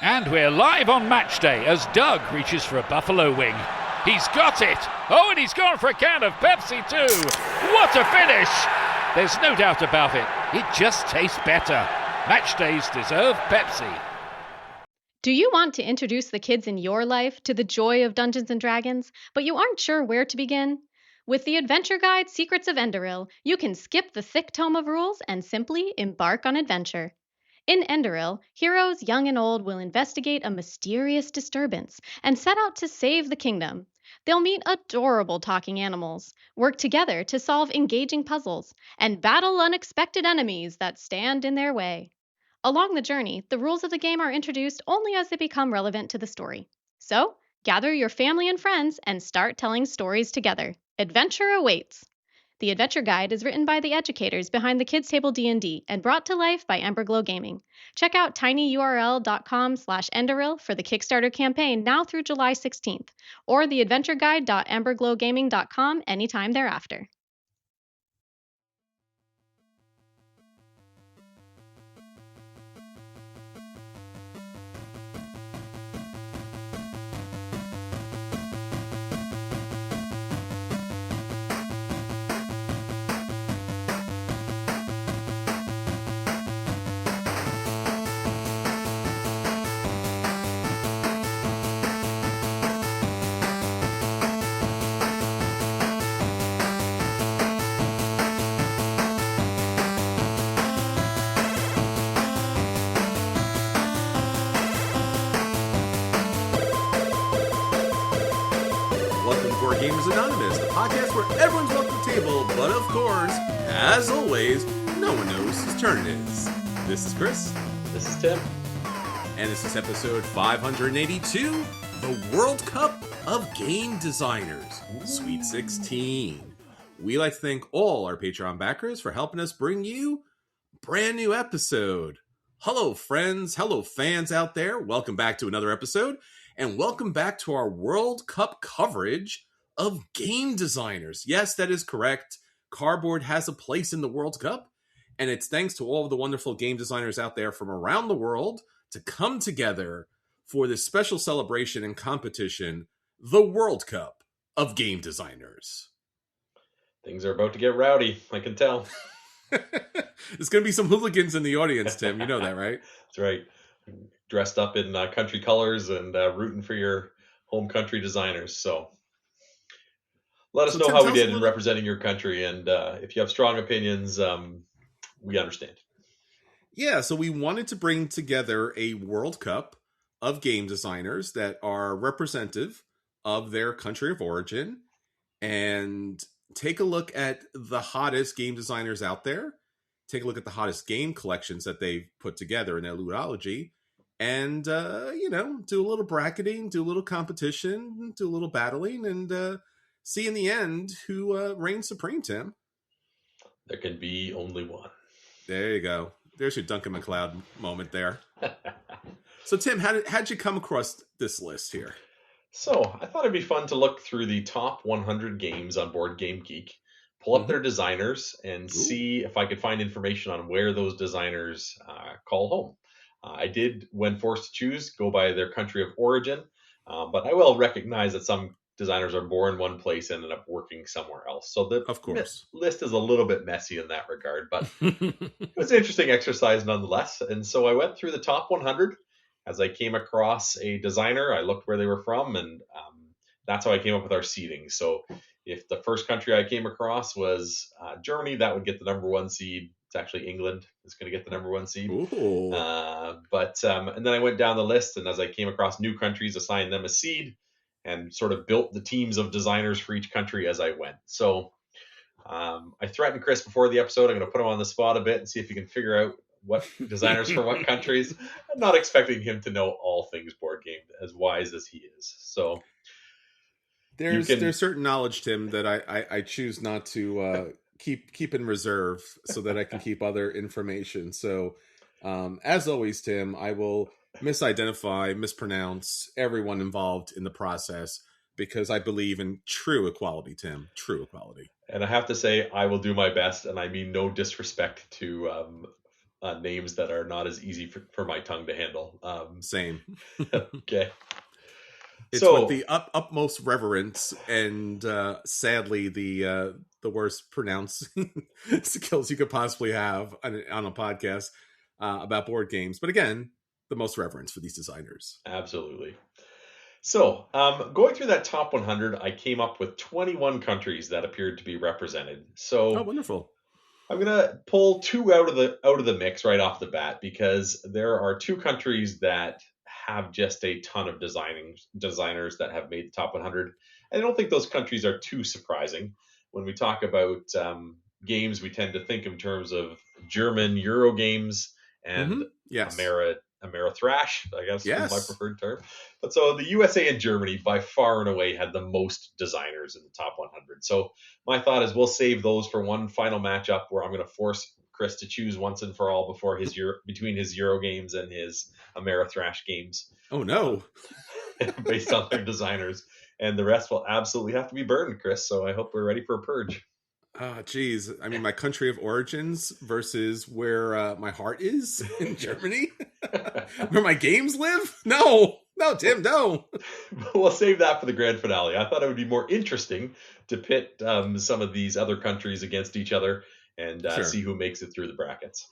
And we're live on match day as Doug reaches for a buffalo wing. He's got it! Oh, and he's gone for a can of Pepsi too! What a finish! There's no doubt about it. It just tastes better. Match days deserve Pepsi. Do you want to introduce the kids in your life to the joy of Dungeons & Dragons, but you aren't sure where to begin? With the adventure guide Secrets of Enderil, you can skip the thick tome of rules and simply embark on adventure. In Enderil, heroes young and old will investigate a mysterious disturbance and set out to save the kingdom. They'll meet adorable talking animals, work together to solve engaging puzzles, and battle unexpected enemies that stand in their way. Along the journey, the rules of the game are introduced only as they become relevant to the story. So, gather your family and friends and start telling stories together. Adventure awaits! The Adventure Guide is written by the educators behind the Kids Table D&D and brought to life by Emberglow Gaming. Check out tinyurl.com/Enderil for the Kickstarter campaign now through July 16th, or theadventureguide.emberglowgaming.com anytime thereafter. Gamers Anonymous, the podcast where everyone's welcome to the table, but of course, as always, no one knows whose turn it is. This is Chris. This is Tim. And this is episode 582, the World Cup of Game Designers, Sweet 16. We like to thank all our Patreon backers for helping us bring you a brand new episode. Hello, friends. Hello, fans out there. Welcome back to another episode. And welcome back to our World Cup coverage of game designers. Yes, that is correct. Cardboard has a place in the World Cup, and it's thanks to all of the wonderful game designers out there from around the world to come together for this special celebration and competition, the World Cup of Game Designers. Things are about to get rowdy, I can tell. There's going to be some hooligans in the audience, Tim. You know that, right? That's right. Dressed up in country colors and rooting for your home country designers. So let us know how we did in representing your country. And if you have strong opinions, we understand. Yeah, so we wanted to bring together a World Cup of game designers that are representative of their country of origin and take a look at the hottest game designers out there. Take a look at the hottest game collections that they've put together in their ludology. And, do a little bracketing, do a little competition, do a little battling, and see in the end who reigns supreme, Tim. There can be only one. There you go. There's your Duncan MacLeod moment there. So, Tim, how'd you come across this list here? So, I thought it'd be fun to look through the top 100 games on Board Game Geek, pull up their designers, and see if I could find information on where those designers call home. I did, when forced to choose, go by their country of origin, but I will recognize that some designers are born one place and end up working somewhere else. So the list is a little bit messy in that regard, but it was an interesting exercise nonetheless. And so I went through the top 100. As I came across a designer, I looked where they were from, and that's how I came up with our seeding. So if the first country I came across was Germany, that would get the number one seed. It's actually England is going to get the number one seed. And then I went down the list, and as I came across new countries, assigned them a seed and sort of built the teams of designers for each country as I went. So I threatened Chris before the episode, I'm going to put him on the spot a bit and see if he can figure out what designers for what countries. I'm not expecting him to know all things board game, as wise as he is. So there's certain knowledge, Tim, that I choose not to keep in reserve so that I can keep other information. So as always, Tim, I will misidentify, mispronounce everyone involved in the process because I believe in true equality, Tim. True equality. And I have to say, I will do my best, and I mean no disrespect to names that are not as easy for my tongue to handle. Same. Okay. It's with So, the utmost reverence and sadly the worst pronouncing skills you could possibly have on a podcast about board games. But again, the most reverence for these designers. absolutely. So, going through that top 100, I came up with 21 countries that appeared to be represented. Oh, So, wonderful. I'm gonna pull two out of the mix right off the bat because there are two countries that have just a ton of designers that have made the top 100. I don't think those countries are too surprising. When we talk about games, we tend to think in terms of German Euro games and Yes. Amerithrash, I guess is my Yes. preferred term. But so the USA and Germany by far and away had the most designers in the top 100. So my thought is we'll save those for one final matchup where I'm going to force Chris to choose once and for all before between his Euro games and his Amerithrash games. Oh no. Based on their designers, and the rest will absolutely have to be burned, Chris. So I hope we're ready for a purge. Oh, geez. I mean, my country of origins versus where my heart is in Germany, where my games live. No, Tim, no. We'll save that for the grand finale. I thought it would be more interesting to pit some of these other countries against each other and Sure. see who makes it through the brackets.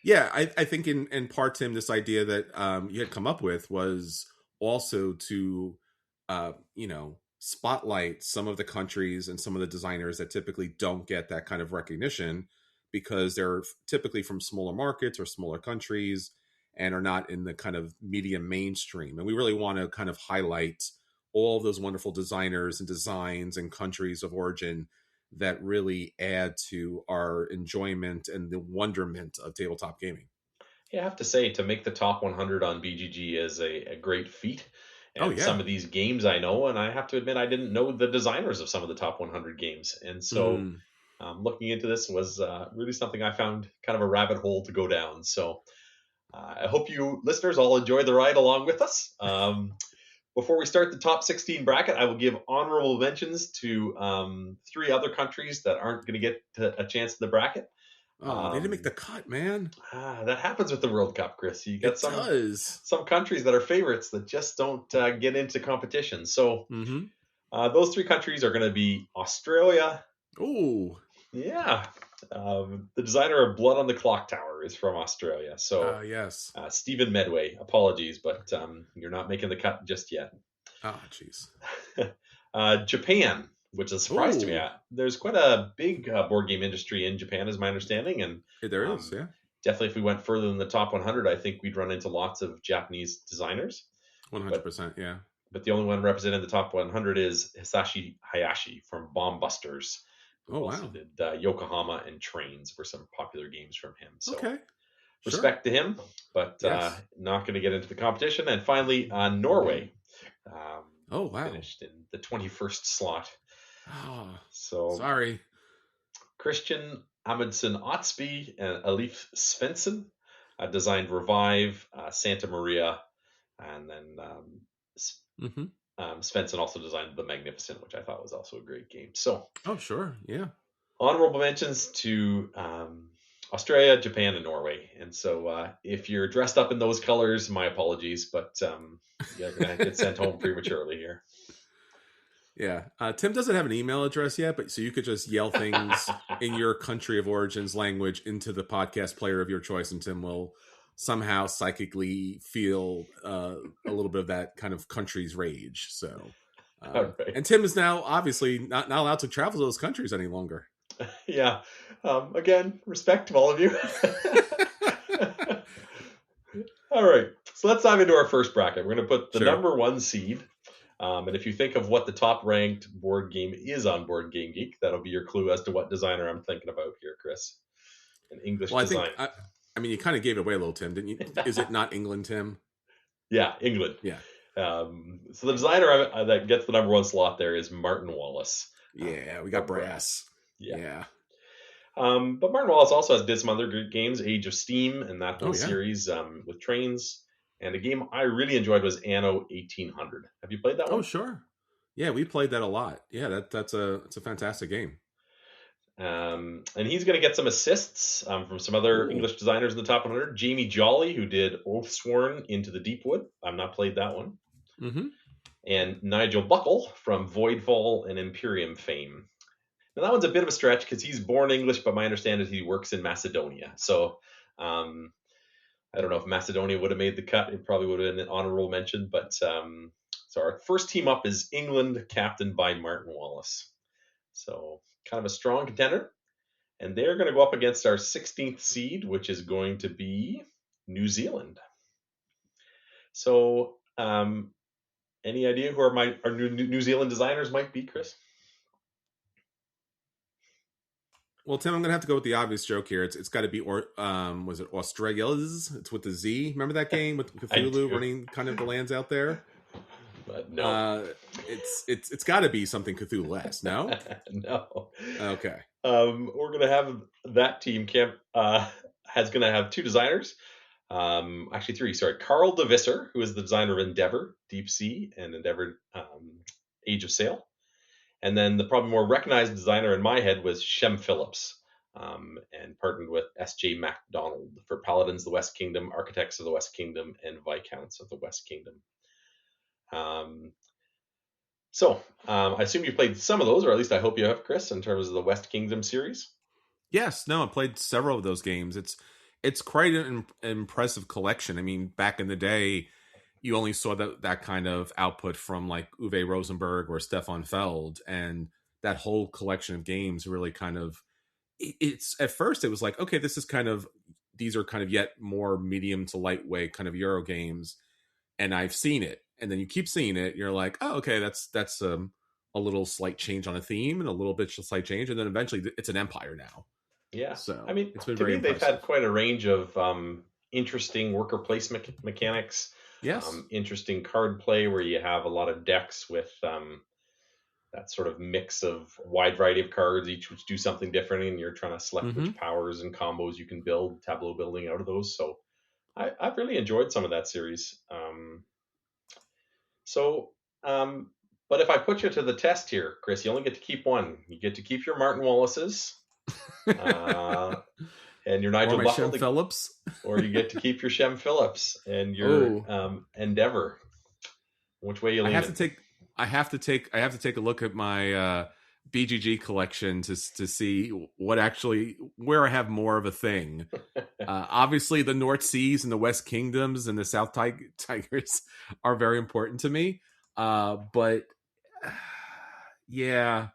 Yeah, I think in part, Tim, this idea that you had come up with was also to, spotlight some of the countries and some of the designers that typically don't get that kind of recognition because they're typically from smaller markets or smaller countries and are not in the kind of medium mainstream. And we really want to kind of highlight all of those wonderful designers and designs and countries of origin that really add to our enjoyment and the wonderment of tabletop gaming. Yeah, I have to say, to make the top 100 on BGG is a great feat. And Oh, yeah. some of these games I know, and I have to admit, I didn't know the designers of some of the top 100 games. And so looking into this was really something I found kind of a rabbit hole to go down. So I hope you listeners all enjoy the ride along with us. Before we start the top 16 bracket, I will give honorable mentions to 3 other countries that aren't going to get a chance in the bracket. Oh, they didn't make the cut, man. That happens with the World Cup, Chris. You got some countries that are favorites that just don't get into competition. So those 3 countries are going to be Australia. Oh, yeah. The designer of Blood on the Clock Tower is from Australia. So yes. Stephen Medway. Apologies, but you're not making the cut just yet. Oh, jeez. Japan, which is a surprise to me. There's quite a big board game industry in Japan, is my understanding, and There is, yeah. Definitely, if we went further than the top 100, I think we'd run into lots of Japanese designers. 100%, yeah. But the only one represented in the top 100 is Hisashi Hayashi from Bomb Busters. Oh, wow. Also did Yokohama and Trains were some popular games from him. So okay. Respect to him, but Yes. not going to get into the competition. And finally, Norway. Oh, wow. Finished in the 21st slot. Oh, So sorry. Christian Amundsen Otsby and Alif Svensson designed Revive, Santa Maria, and then Svensson also designed The Magnificent, which I thought was also a great game. So, oh, sure, yeah. Honorable mentions to Australia, Japan, and Norway. And so, if you're dressed up in those colors, my apologies, but you're going to get sent home prematurely here. Yeah. Tim doesn't have an email address yet, but so you could just yell things in your country of origins language into the podcast player of your choice, and Tim will somehow psychically feel a little bit of that kind of country's rage. So, Right. And Tim is now obviously not allowed to travel to those countries any longer. Yeah. Again, respect to all of you. All right. So let's dive into our first bracket. We're going to put the number 1 seed. And if you think of what the top ranked board game is on Board Game Geek, that'll be your clue as to what designer I'm thinking about here, Chris. An English design. I mean, you kind of gave it away a little, Tim, didn't you? Is it not England, Tim? Yeah, England. Yeah. So the designer that gets the number 1 slot there is Martin Wallace. Yeah, we got brass. Yeah. But Martin Wallace also did some other good games, Age of Steam and that whole series with trains. And a game I really enjoyed was Anno 1800. Have you played that one? Oh, sure. Yeah, we played that a lot. Yeah, it's a fantastic game. And he's going to get some assists from some other English designers in the top 100. Jamie Jolly, who did Oathsworn Into the Deepwood. I've not played that one. Mm-hmm. And Nigel Buckle from Voidfall and Imperium fame. Now, that one's a bit of a stretch because he's born English, but my understanding is he works in Macedonia. So I don't know if Macedonia would have made the cut. It probably would have been an honorable mention. But so our first team up is England, captained by Martin Wallace. So kind of a strong contender. And they're going to go up against our 16th seed, which is going to be New Zealand. So any idea who our New Zealand designers might be, Chris? Well, Tim, I'm going to have to go with the obvious joke here. It's got to be, was it Australia's? It's with the Z. Remember that game with Cthulhu running kind of the lands out there? But no. It's got to be something Cthulhu-esque, no? No. Okay. We're going to have that team camp has going to have two designers. Actually three, sorry. Carl de Visser, who is the designer of Endeavor, Deep Sea, and Endeavor Age of Sail. And then the probably more recognized designer in my head was Shem Phillips, and partnered with S.J. MacDonald for Paladins of the West Kingdom, Architects of the West Kingdom, and Viscounts of the West Kingdom. So I assume you played some of those, or at least I hope you have, Chris, in terms of the West Kingdom series. Yes, no, I played several of those games. It's quite an impressive collection. I mean, back in the day, you only saw that kind of output from like Uwe Rosenberg or Stefan Feld, and that whole collection of games really kind of, it's at first it was like, okay, these are kind of yet more medium to lightweight kind of Euro games, and I've seen it, and then you keep seeing it, you're like, oh, okay, that's a little slight change on a theme and a little bit slight change, and then eventually it's an empire now. Yeah, so I mean, it's been to very me, impressive. they've had quite a range of interesting worker placement mechanics. Yes. Interesting card play where you have a lot of decks with that sort of mix of wide variety of cards, each which do something different, and you're trying to select which powers and combos you can build, tableau building out of those. So I've really enjoyed some of that series. But if I put you to the test here, Chris, you only get to keep one. You get to keep your Martin Wallaces. And your Nigel Buckle, Phillips, or you get to keep your Shem Phillips and your Endeavor. Which way you lean? I have to take a look at my BGG collection to see where I have more of a thing. Obviously, the North Seas and the West Kingdoms and the South Tigers are very important to me. But yeah,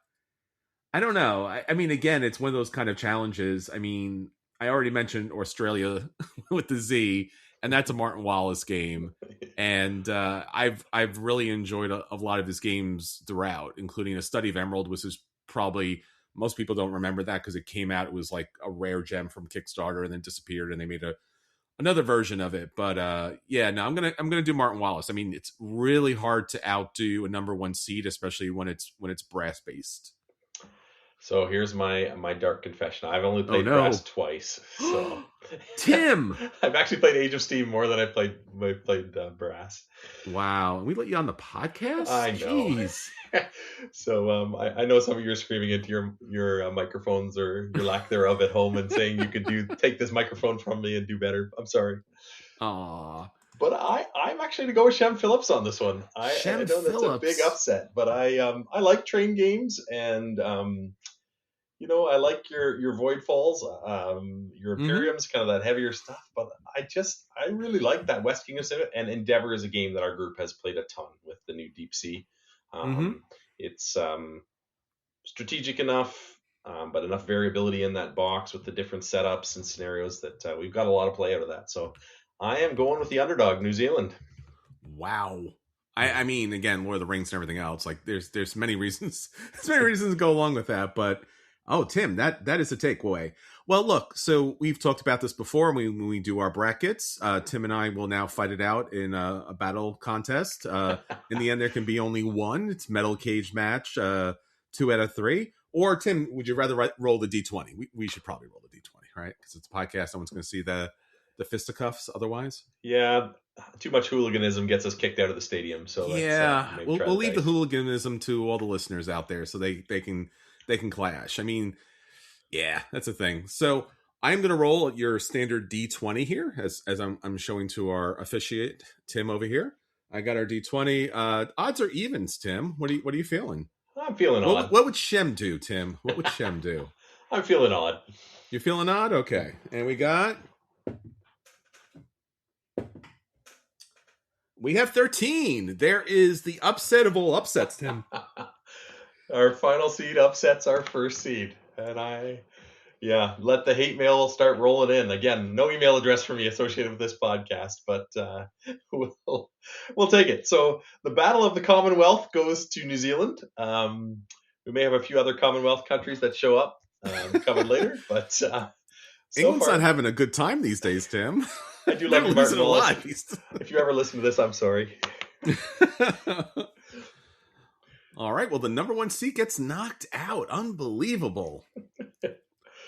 I don't know. I mean, again, it's one of those kind of challenges. I mean, I already mentioned Australia with the Z, and that's a Martin Wallace game. And I've really enjoyed a lot of his games throughout, including A Study of Emerald, which is probably, most people don't remember that because it came out, it was like a rare gem from Kickstarter and then disappeared, and they made another version of it. But yeah, no, I'm gonna do Martin Wallace. I mean, it's really hard to outdo a number one seed, especially when it's brass based. So here's my dark confession. I've only played brass twice. So Tim, I've actually played Age of Steam more than I played brass. Wow, and we let you on the podcast? I know. Jeez. So I know some of you are screaming into your microphones or your lack thereof at home and saying you could take this microphone from me and do better. I'm sorry. Aww. But I'm actually to go with Shem Phillips on this one. I know that's a big upset, but I like train games, and I like your Void Falls, your Imperiums, kind of that heavier stuff. But I really like that West Kingdom Civic, and Endeavor is a game that our group has played a ton with the new Deep Sea. It's strategic enough, but enough variability in that box with the different setups and scenarios that we've got a lot of play out of that. So I am going with the underdog, New Zealand. Wow. I mean, again, Lord of the Rings and everything else. Like, there's many reasons. There's many reasons to go along with that. But Tim, that is a takeaway. Well, look. So we've talked about this before when we do our brackets. Tim and I will now fight it out in a battle contest. In the end, there can be only one. It's metal cage match. 2 out of 3. Or Tim, would you rather roll the D20? We should probably roll the D20, right? Because it's a podcast. No one's going to see the fisticuffs otherwise. Yeah, too much hooliganism gets us kicked out of the stadium. So we'll leave the hooliganism to all the listeners out there, so they can clash. I mean, Yeah, that's a thing. So I'm going to roll your standard D20 here, as I'm showing to our officiate Tim over here. I got our D20. Odds or evens, Tim? What are you feeling? I'm feeling odd. What would Shem do, Tim? What would Shem do? I'm feeling odd. You're feeling odd? Okay. And we have 13. There is the upset of all upsets, Tim. Our final seed upsets our first seed. And let the hate mail start rolling in. Again, no email address for me associated with this podcast, but we'll take it. So the Battle of the Commonwealth goes to New Zealand. We may have a few other Commonwealth countries that show up coming later, but England's not having a good time these days, Tim. I do love you, Martin a Wallace. lot. If you ever listen to this, I'm sorry. All right. Well, the number 1 seed gets knocked out. Unbelievable.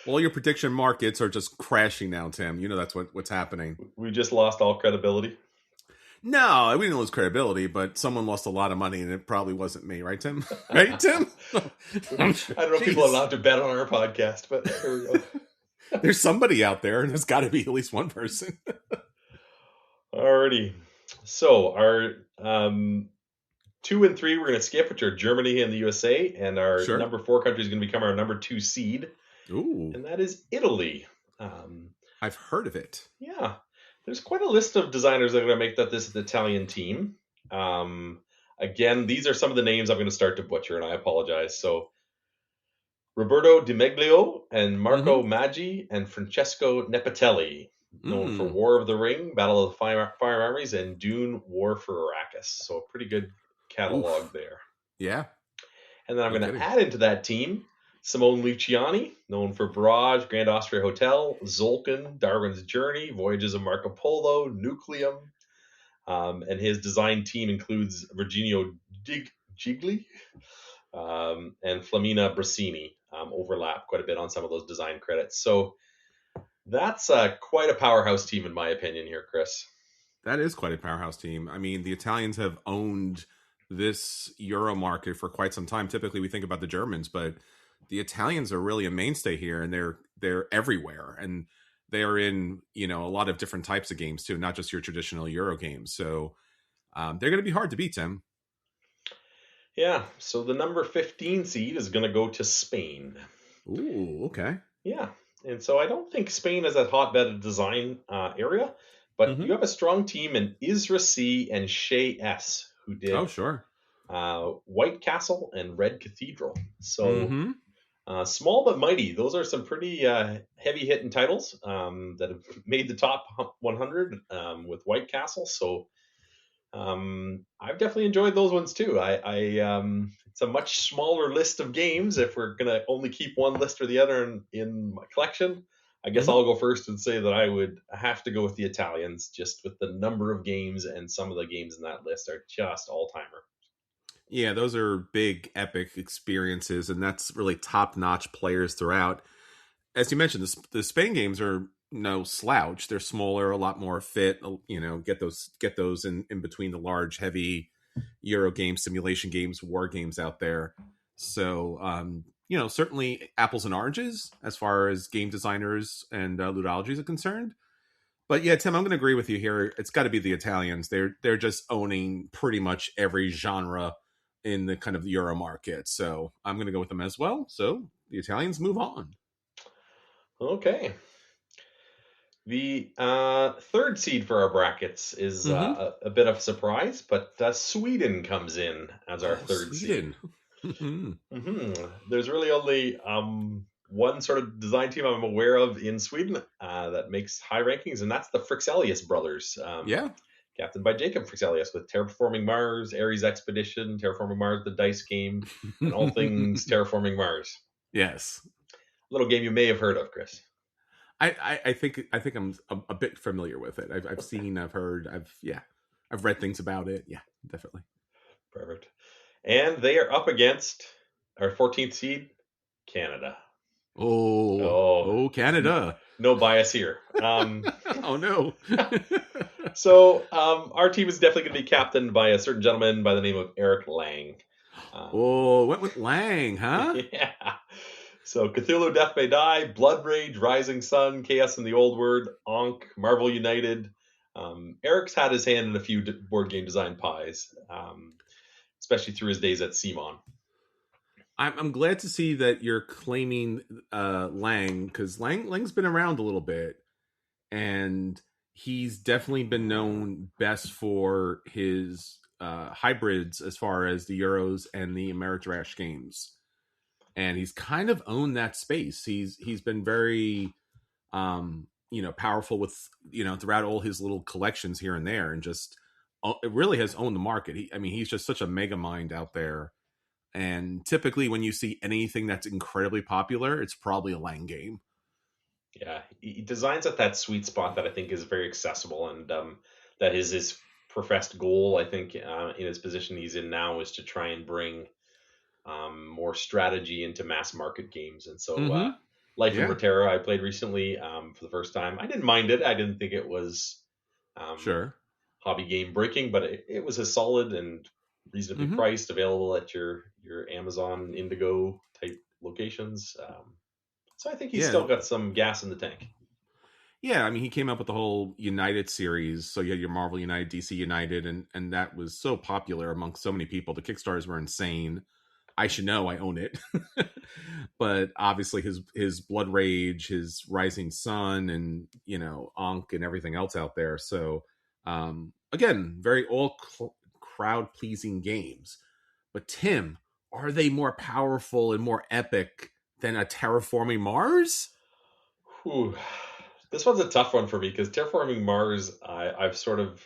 All your prediction markets are just crashing now, Tim. You know that's what's happening. We just lost all credibility. No, we didn't lose credibility, but someone lost a lot of money, and it probably wasn't me, right, Tim? Right, Tim? I don't know if people are allowed to bet on our podcast, but here we go. There's somebody out there, and there's got to be at least one person. Alrighty. So our 2 and 3 we're going to skip, which are Germany and the USA, and our number 4 country is going to become our number 2 seed. Ooh. And that is Italy. I've heard of it. Yeah. There's quite a list of designers that are going to make this Italian team. Again, these are some of the names I'm going to start to butcher, and I apologize. So Roberto Di Meglio and Marco Maggi and Francesco Nepatelli, known for War of the Ring, Battle of the Fire Armies, and Dune War for Arrakis. So a pretty good catalog there. Yeah. And then I'm going to add into that team Simone Luciani, known for Barrage, Grand Austria Hotel, Zolkin, Darwin's Journey, Voyages of Marco Polo, Nucleum. And his design team includes Virginio Gigli and Flamina Brasini. Overlap quite a bit on some of those design credits. So that's quite a powerhouse team, in my opinion, here, Chris. That is quite a powerhouse team. I mean, the Italians have owned this Euro market for quite some time. Typically, we think about the Germans, but the Italians are really a mainstay here, and they're everywhere, and they are in a lot of different types of games too, not just your traditional Euro games. So they're going to be hard to beat, Tim. Yeah. So the number 15 seed is going to go to Spain. Ooh, okay. Yeah, and so I don't think Spain is a hotbed of design area, but you have a strong team in Isra C and Shay S, who did White Castle and Red Cathedral. So small but mighty. Those are some pretty heavy hitting titles that have made the top 100 with White Castle. So I've definitely enjoyed those ones too. It's a much smaller list of games. If we're gonna only keep one list or the other in my collection, I guess I'll go first and say that I would have to go with the Italians, just with the number of games, and some of the games in that list are just all-timer. Yeah, those are big, epic experiences, and that's really top-notch players throughout. As you mentioned, the Spain games are no slouch. They're smaller, a lot more fit. Get those in between the large, heavy Euro games, simulation games, war games out there. So, certainly apples and oranges as far as game designers and ludologies are concerned. But yeah, Tim, I'm going to agree with you here. It's got to be the Italians. They're just owning pretty much every genre in the kind of Euro market. So I'm going to go with them as well. So the Italians move on. Okay. The third seed for our brackets is a bit of a surprise, but Sweden comes in as our third seed. There's really only one sort of design team I'm aware of in Sweden that makes high rankings, and that's the Frixelius brothers. Captained by Jacob Frixelius, with Terraforming Mars, Ares Expedition, Terraforming Mars, the dice game, and all things Terraforming Mars. Yes. A little game you may have heard of, Chris. I think I'm a bit familiar with it. I've seen, I've heard, I've read things about it. Yeah, definitely. Perfect. And they are up against our 14th seed, Canada. Oh, Canada. No bias here. Oh, no. So our team is definitely going to be captained by a certain gentleman by the name of Eric Lang. Went with Lang, huh? Yeah. So Cthulhu Death May Die, Blood Rage, Rising Sun, Chaos in the Old World, Ankh, Marvel United. Eric's had his hand in a few board game design pies, especially through his days at CMON. I'm glad to see that you're claiming Lang, because Lang's been around a little bit, and he's definitely been known best for his hybrids as far as the Euros and the Ameritrash games. And he's kind of owned that space. He's been very powerful with, throughout all his little collections here and there, and just it really has owned the market. He's just such a mega mind out there. And typically when you see anything that's incredibly popular, it's probably a Lang game. Yeah, he designs at that sweet spot that I think is very accessible, and that is his professed goal. I think in his position he's in now is to try and bring more strategy into mass market games. And so Life in Reterra I played recently for the first time. I didn't mind it. I didn't think it was hobby game breaking, but it was a solid and reasonably priced, available at your Amazon Indigo type locations. So I think he's still got some gas in the tank. Yeah, he came up with the whole United series. So you had your Marvel United, DC United, and that was so popular among so many people. The Kickstarters were insane. I should know, I own it. But obviously his Blood Rage, his Rising Sun, and Ankh and everything else out there. So again, very all crowd pleasing games. But Tim, are they more powerful and more epic than a Terraforming Mars? Ooh, this one's a tough one for me, because Terraforming Mars, I've sort of,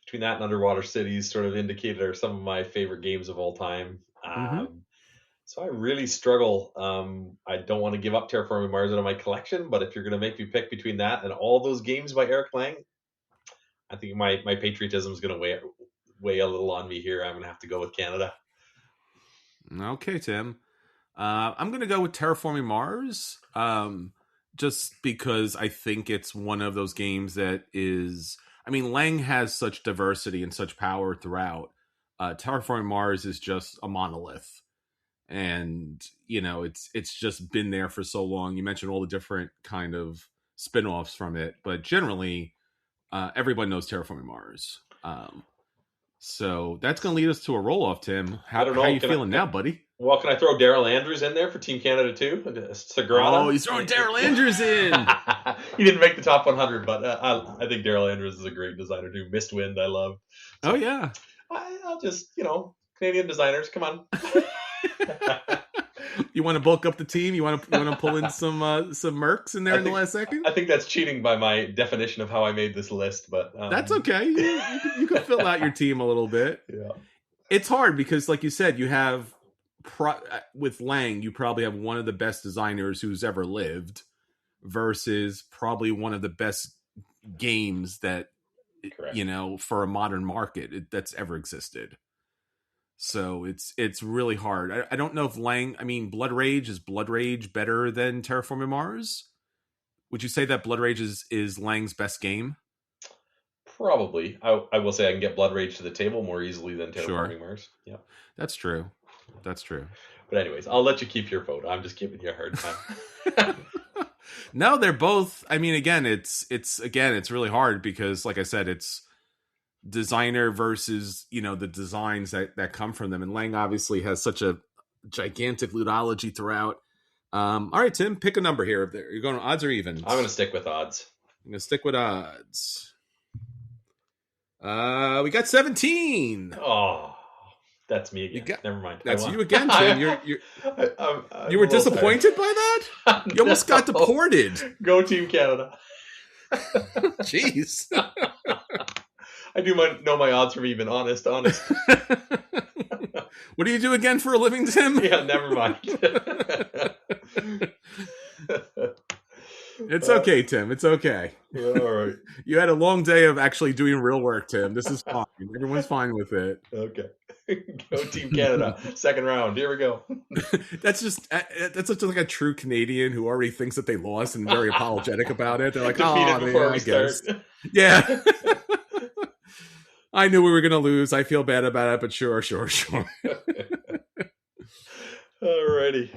between that and Underwater Cities, sort of indicated are some of my favorite games of all time. So I really struggle. I don't want to give up Terraforming Mars out of my collection, but if you're going to make me pick between that and all those games by Eric Lang, I think my patriotism is going to weigh a little on me here. I'm going to have to go with Canada. Okay, Tim. I'm going to go with Terraforming Mars, just because I think it's one of those games that is... Lang has such diversity and such power throughout. Terraforming Mars is just a monolith. And, it's just been there for so long. You mentioned all the different kind of spin-offs from it, but generally, everybody knows Terraforming Mars. So that's going to lead us to a roll-off, Tim. How are you feeling now, buddy? Well, can I throw Daryl Andrews in there for Team Canada too? Sagrada? Oh, he's throwing Daryl Andrews in. He didn't make the top 100, but I think Daryl Andrews is a great designer too. Mistwind, I love. So oh, yeah. I'll just, Canadian designers, come on. You want to bulk up the team? You want to pull in some mercs in there in the last second? I think that's cheating by my definition of how I made this list, but that's okay. You can fill out your team a little bit. Yeah, it's hard because, like you said, you have with Lang, you probably have one of the best designers who's ever lived, versus probably one of the best games that for a modern market that's ever existed. So it's really hard. I don't know if Lang... Blood Rage, is Blood Rage better than Terraforming Mars? Would you say that Blood Rage is Lang's best game? Probably. I will say I can get Blood Rage to the table more easily than Terraforming Mars. Yeah, that's true. But anyways, I'll let you keep your vote. I'm just giving you a hard time. No, they're both... again, it's really hard because, like I said, it's designer versus the designs that come from them, and Lang obviously has such a gigantic ludology throughout. All right, Tim, pick a number here. You're going odds or evens? I'm going to stick with odds. I'm going to stick with odds. We got 17. Oh, that's me again. Never mind. That's you again, Tim. You were disappointed by that? You almost got deported. Go Team Canada. Jeez. I do know my odds from even, honest. What do you do again for a living, Tim? Yeah, never mind. It's okay, Tim. It's okay. Yeah, all right. You had a long day of actually doing real work, Tim. This is fine. Everyone's fine with it. Okay. Go Team Canada. Second round. Here we go. That's such like a true Canadian who already thinks that they lost and very apologetic about it. They're like, I guess. Yeah. I knew we were going to lose. I feel bad about it, but sure. Alrighty.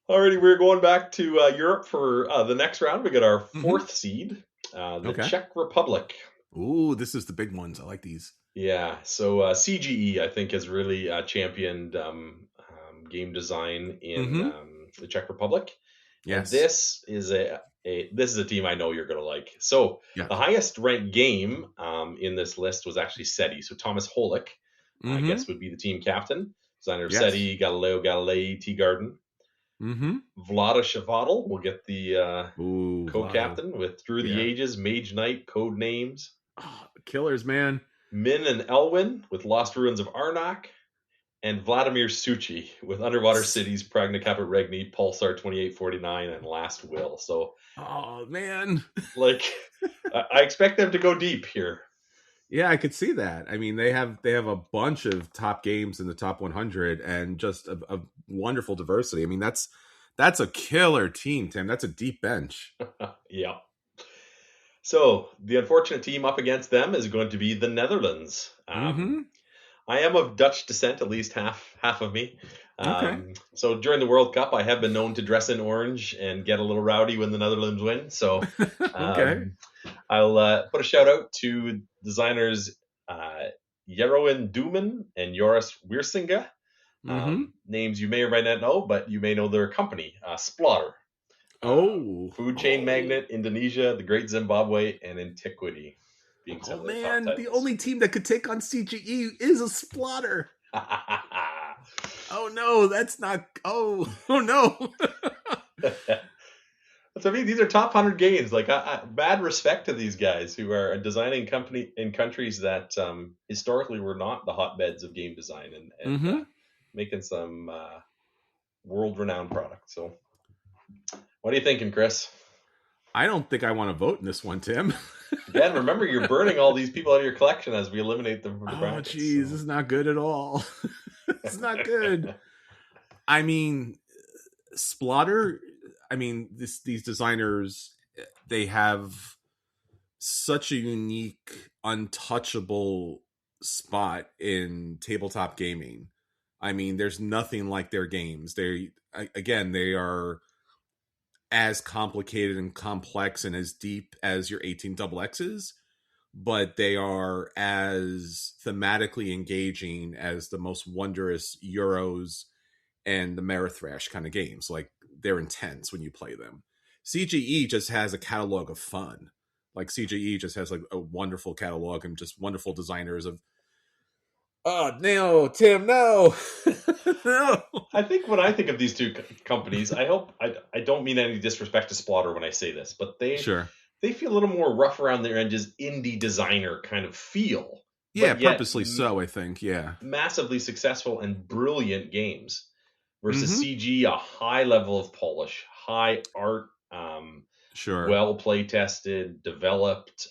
Alrighty, we're going back to Europe for the next round. We got our Mm-hmm. fourth seed, the Okay. Czech Republic. Ooh, this is the big ones. I like these. Yeah, so CGE, I think, has really championed game design in Mm-hmm. the Czech Republic, and Yes. this is a team I know you're going to like. So Yeah. the highest ranked game in this list was actually SETI. So Thomas Holick, I Mm-hmm. guess, would be the team captain. Designer of Yes. SETI, Galileo Galilei, Tea Garden. Mm-hmm. Vlada Shavadl will get the Ooh, Vlado. co-captain with Through the Yeah. Ages, Mage Knight, Code Names. Oh, killers, man. Min and Elwyn with Lost Ruins of Arnak. And Vladimir Suchi with Underwater Cities, Pragna Caput Regni, Pulsar 2849, and Last Will. So, Oh, man. like, I expect them to go deep here. Yeah, I could see that. I mean, they have a bunch of top games in the top 100 and just a wonderful diversity. I mean, that's a killer team, Tim. That's a deep bench. Yeah. So, the unfortunate team up against them is going to be the Netherlands. Mm-hmm. I am of Dutch descent, at least half of me. Okay. So during the World Cup, I have been known to dress in orange and get a little rowdy when the Netherlands win. So Okay. I'll put a shout out to designers Jeroen Doeman and Joris Weersinga. Mm-hmm. Names you may or may not know, but you may know their company, Splotter. Food chain magnet, Indonesia, the Great Zimbabwe, and Antiquity being some Oh, of their top man. The titles. only team that could take on CGE is a Splotter. Oh, no. That's not... Oh no. So I mean, these are top 100 games. Like, bad respect to these guys who are designing company in countries that historically were not the hotbeds of game design and Mm-hmm. making some world-renowned products. So, what are you thinking, Chris? I don't think I want to vote in this one, Tim. Again, remember, you're burning all these people out of your collection as we eliminate them from the Oh, brackets. geez. This is not good at all. It's not good. I mean, Splotter, I mean, these designers, they have such a unique, untouchable spot in tabletop gaming. I mean, there's nothing like their games. They are as complicated and complex and as deep as your 18 double X's, but they are as thematically engaging as the most wondrous Euros and the Amerithrash kind of games. Like, they're intense when you play them. CGE just has a catalog of fun. Like, CGE just has like a wonderful catalog and just wonderful designers of. Oh no, Tim, no, no. I think when I think of these two companies, I hope I don't mean any disrespect to Splotter when I say this, but they feel a little more rough around their edges, indie designer kind of feel. Yeah, but yet purposely so, I think. Yeah, massively successful and brilliant games. Versus CG, a high level of polish, high art, well play tested, developed.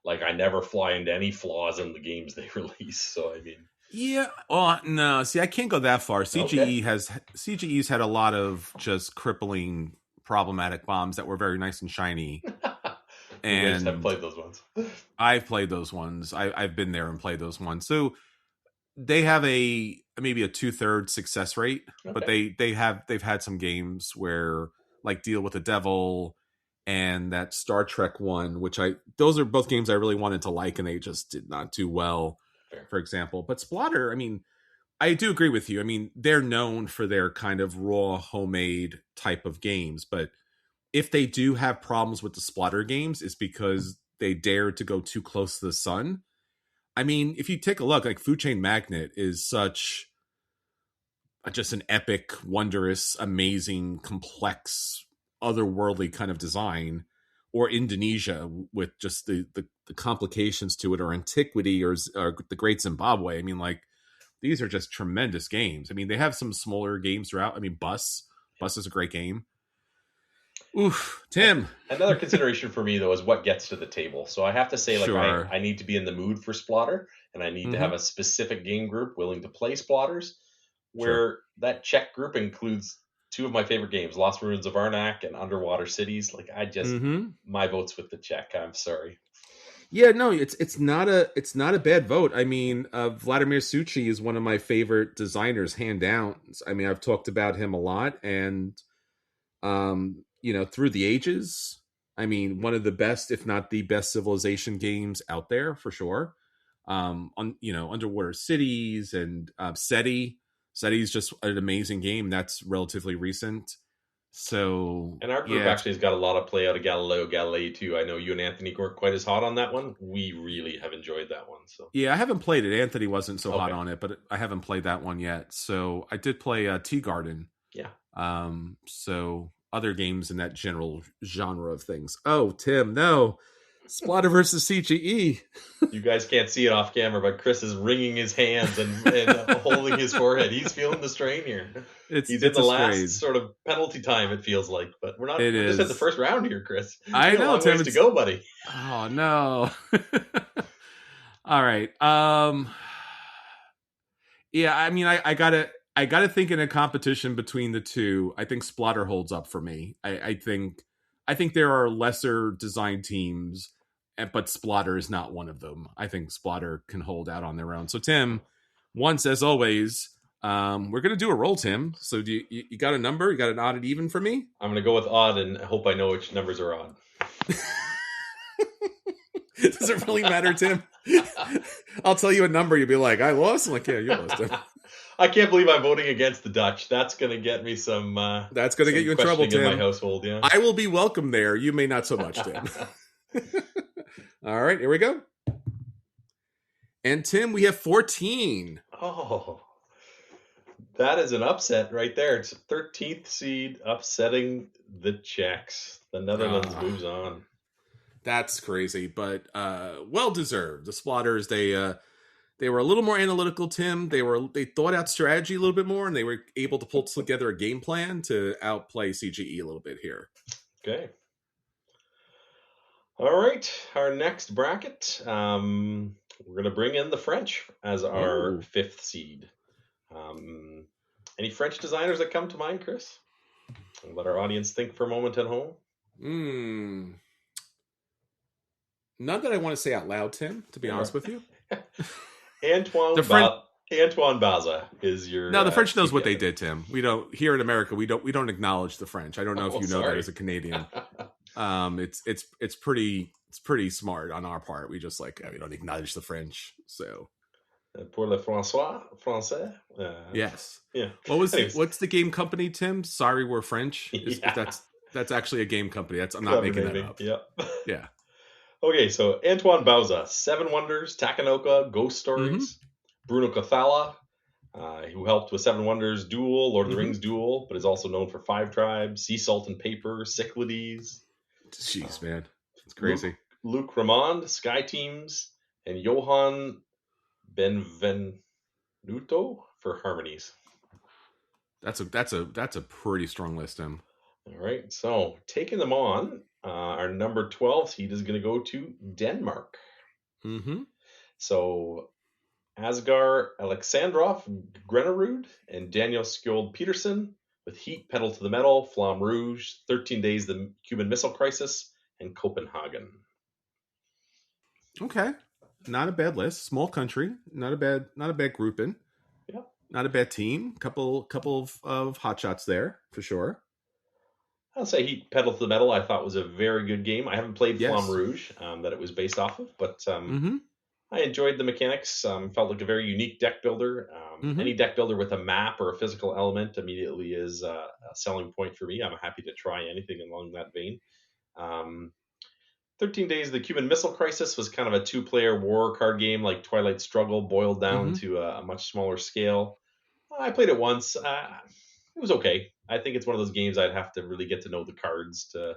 Like, I never fly into any flaws in the games they release. So I mean, yeah. Oh no, see, I can't go that far. CGE's had a lot of just crippling, problematic bombs that were very nice and shiny. And I just haven't played those ones. I've played those ones. I've been there and played those ones. So they have maybe a 2/3 success rate, but they've had some games where, like, Deal with the Devil and that Star Trek one, which those are both games I really wanted to like, and they just did not do well. Fair. For example. But Splotter, I mean, I do agree with you. I mean, they're known for their kind of raw, homemade type of games, but if they do have problems with the Splotter games, it's because they dared to go too close to the sun. I mean, if you take a look, like, Food Chain Magnet is such just an epic, wondrous, amazing, complex, otherworldly kind of design, or Indonesia with just the complications to it, or Antiquity, or the Great Zimbabwe. I mean, like, these are just tremendous games. I mean, they have some smaller games throughout. I mean, Bus is a great game. Oof, Tim. Another consideration for me, though, is what gets to the table. So I have to say, like, I need to be in the mood for Splotter, and I need to have a specific game group willing to play Splotters, where that Czech group includes two of my favorite games, Lost Ruins of Arnak and Underwater Cities. Like, my vote's with the Czech. I'm sorry. Yeah, no, it's not a bad vote. I mean, Vladimir Suchy is one of my favorite designers, hand down. I mean, I've talked about him a lot, and through the ages, I mean, one of the best, if not the best, civilization games out there for sure. Underwater cities and SETI. SETI is just an amazing game. That's relatively recent. So, And our group actually has got a lot of play out of Galileo Galilei too. I know you and Anthony weren't quite as hot on that one. We really have enjoyed that one. So yeah, I haven't played it. Anthony wasn't so hot Okay. on it, but I haven't played that one yet. So I did play Tea Garden. yeah. So other games in that general genre of things. Oh, Tim, no. Splatter versus CGE. You guys can't see it off camera, but Chris is wringing his hands and holding his forehead. He's feeling the strain here. He's in the last sort of penalty time, it feels like. But we're not. We're just at the first round here, Chris. I know, Tim. Ways to go, buddy. Oh no. All right. Yeah, I mean, I gotta think in a competition between the two. I think Splatter holds up for me. I think there are lesser design teams, but Splatter is not one of them. I think Splatter can hold out on their own. So Tim, once as always, we're gonna do a roll, Tim. So do you got a number? You got an odd and even for me? I'm gonna go with odd and hope I know which numbers are odd. Does it really matter, Tim? I'll tell you a number. You'll be like, I lost. I'm like, yeah, you lost, Tim. I can't believe I'm voting against the Dutch. That's going to get me some. That's going to get you in trouble, Tim. In my household, yeah. I will be welcome there. You may not so much, Tim. All right, here we go. And Tim, we have 14. Oh, that is an upset right there. It's 13th seed upsetting the Czechs. The Netherlands moves on. That's crazy, but well deserved. The Splatters, they were a little more analytical, Tim. They thought out strategy a little bit more, and they were able to pull together a game plan to outplay CGE a little bit here. Okay. All right, our next bracket. We're going to bring in the French as our 5th seed. Any French designers that come to mind, Chris? And let our audience think for a moment at home. None that I want to say out loud, Tim, to be honest with you. Antoine Baza is your. No, the French knows what they did, Tim. We don't here in America. We don't acknowledge the French. I don't know if you know that as a Canadian. It's pretty smart on our part. We just we don't acknowledge the French. So pour le français. Yes. Yeah. What's the game company, Tim? Sorry, we're French. That's actually a game company. I'm not making that up. Yep. Yeah. Okay, so Antoine Bauza, Seven Wonders, Takanoka, Ghost Stories, Bruno Cathala, who helped with Seven Wonders Duel, Lord of the Rings Duel, but is also known for Five Tribes, Sea Salt and Paper, Cyclades. Jeez, man. It's crazy. Luc Ramond, Sky Teams, and Johan Benvenuto for Harmonies. That's a pretty strong list, Tim. All right, so taking them on, our number 12 seed is going to go to Denmark. So Asgar Alexandrov Grenerud and Daniel Skjold Peterson with Heat, Pedal to the Metal, Flamme Rouge, 13 Days, the Cuban Missile Crisis, and Copenhagen. Okay, not a bad list. Small country, not a bad grouping. Yeah, not a bad team. Couple of hot shots there for sure. I'll say Heat, Pedal to the Metal, I thought was a very good game. I haven't played Flamme Rouge that it was based off of, but I enjoyed the mechanics. Felt like a very unique deck builder. Any deck builder with a map or a physical element immediately is a selling point for me. I'm happy to try anything along that vein. 13 Days, the Cuban Missile Crisis was kind of a two-player war card game like Twilight Struggle, boiled down to a much smaller scale. I played it once. It was okay. I think it's one of those games I'd have to really get to know the cards to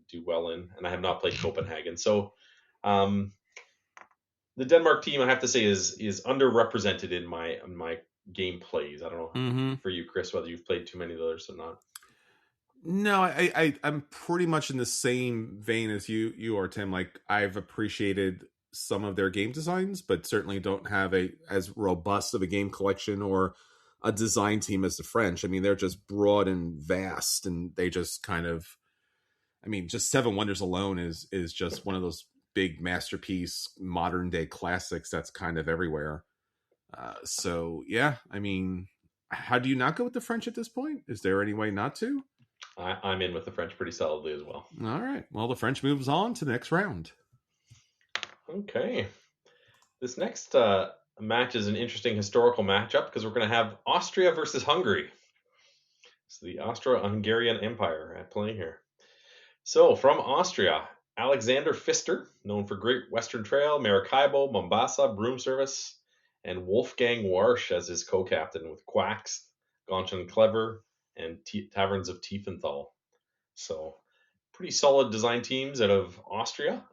do well in, and I have not played Copenhagen. So the Denmark team, I have to say, is underrepresented in my game plays. I don't know for you, Chris, whether you've played too many of those or not. No, I'm pretty much in the same vein as you are, Tim. Like, I've appreciated some of their game designs, but certainly don't have as robust of a game collection or a design team as the French. I mean, they're just broad and vast, and they just kind of, I mean, just Seven Wonders alone is just one of those big masterpiece, modern day classics that's kind of everywhere. So yeah, I mean, how do you not go with the French at this point? Is there any way not to? I'm in with the French pretty solidly as well. All right. Well, the French moves on to the next round. Okay. This next match is an interesting historical matchup because we're going to have Austria versus Hungary. So the Austro-Hungarian Empire at play here. So from Austria, Alexander Pfister, known for Great Western Trail, Maracaibo, Mombasa, Broom Service, and Wolfgang Warsch as his co-captain with Quacks, Gonchen Clever, and Taverns of Tiefenthal. So pretty solid design teams out of Austria.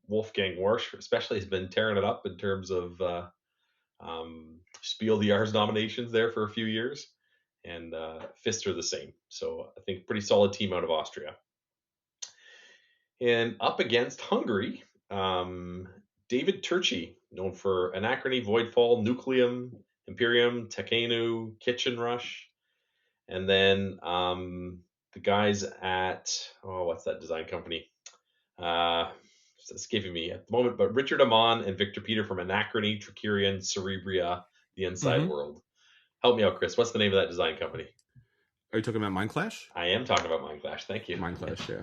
Wolfgang Warsch especially has been tearing it up in terms of Spiel des Jahres nominations there for a few years. And Pfister the same. So I think pretty solid team out of Austria. And up against Hungary, David Turchi, known for Anachrony, Voidfall, Nucleum, Imperium, Tekenu, Kitchen Rush. And then the guys at, what's that design company? It's escaping me at the moment, but Richard Amon and Victor Peter from Anachrony, Tricurion, Cerebria, The Inside World. Help me out, Chris. What's the name of that design company? Are you talking about Mind Clash? I am talking about Mind Clash. Thank you. Mind Clash, yeah.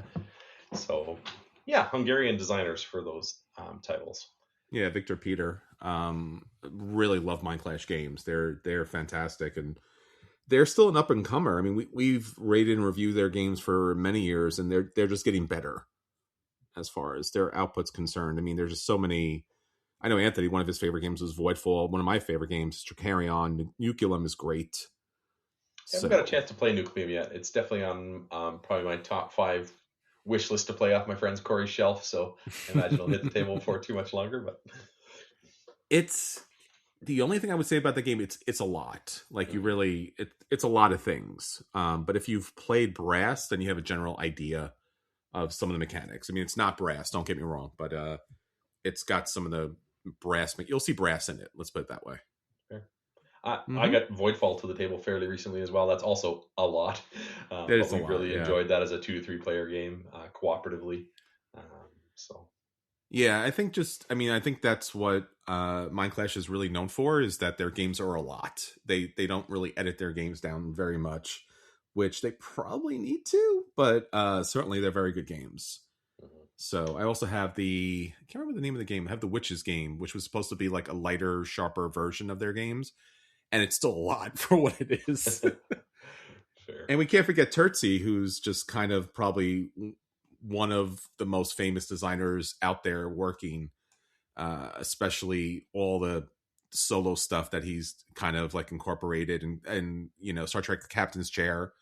So, yeah, Hungarian designers for those titles. Yeah, Victor Peter. Really love Mind Clash games. They're fantastic, and they're still an up and comer. I mean, we've rated and reviewed their games for many years, and they're just getting better as far as their output's concerned. I mean, there's just so many. I know Anthony, one of his favorite games was Voidfall. One of my favorite games is Tricarion. Nucleum is great. I haven't got a chance to play Nucleum yet. It's definitely on probably my top 5 wish list to play off my friend's Corey's shelf. So I imagine it'll hit the table before too much longer. But it's the only thing I would say about the game. It's a lot. Like you really, it's a lot of things. But if you've played Brass, then you have a general idea of some of the mechanics. I mean, it's not Brass. Don't get me wrong, but it's got some of the Brass. You'll see Brass in it. Let's put it that way. I got Voidfall to the table fairly recently as well. That's also a lot. But we really enjoyed that as a 2 to 3 player game cooperatively. Yeah, I think that's what Mind Clash is really known for, is that their games are a lot. They don't really edit their games down very much, which they probably need to, but certainly they're very good games. So I also have I can't remember the name of the game. I have the Witches game, which was supposed to be like a lighter, sharper version of their games. And it's still a lot for what it is. Fair. And we can't forget Turtzi, who's just kind of probably one of the most famous designers out there working, especially all the solo stuff that he's kind of like incorporated and Star Trek Captain's Chair,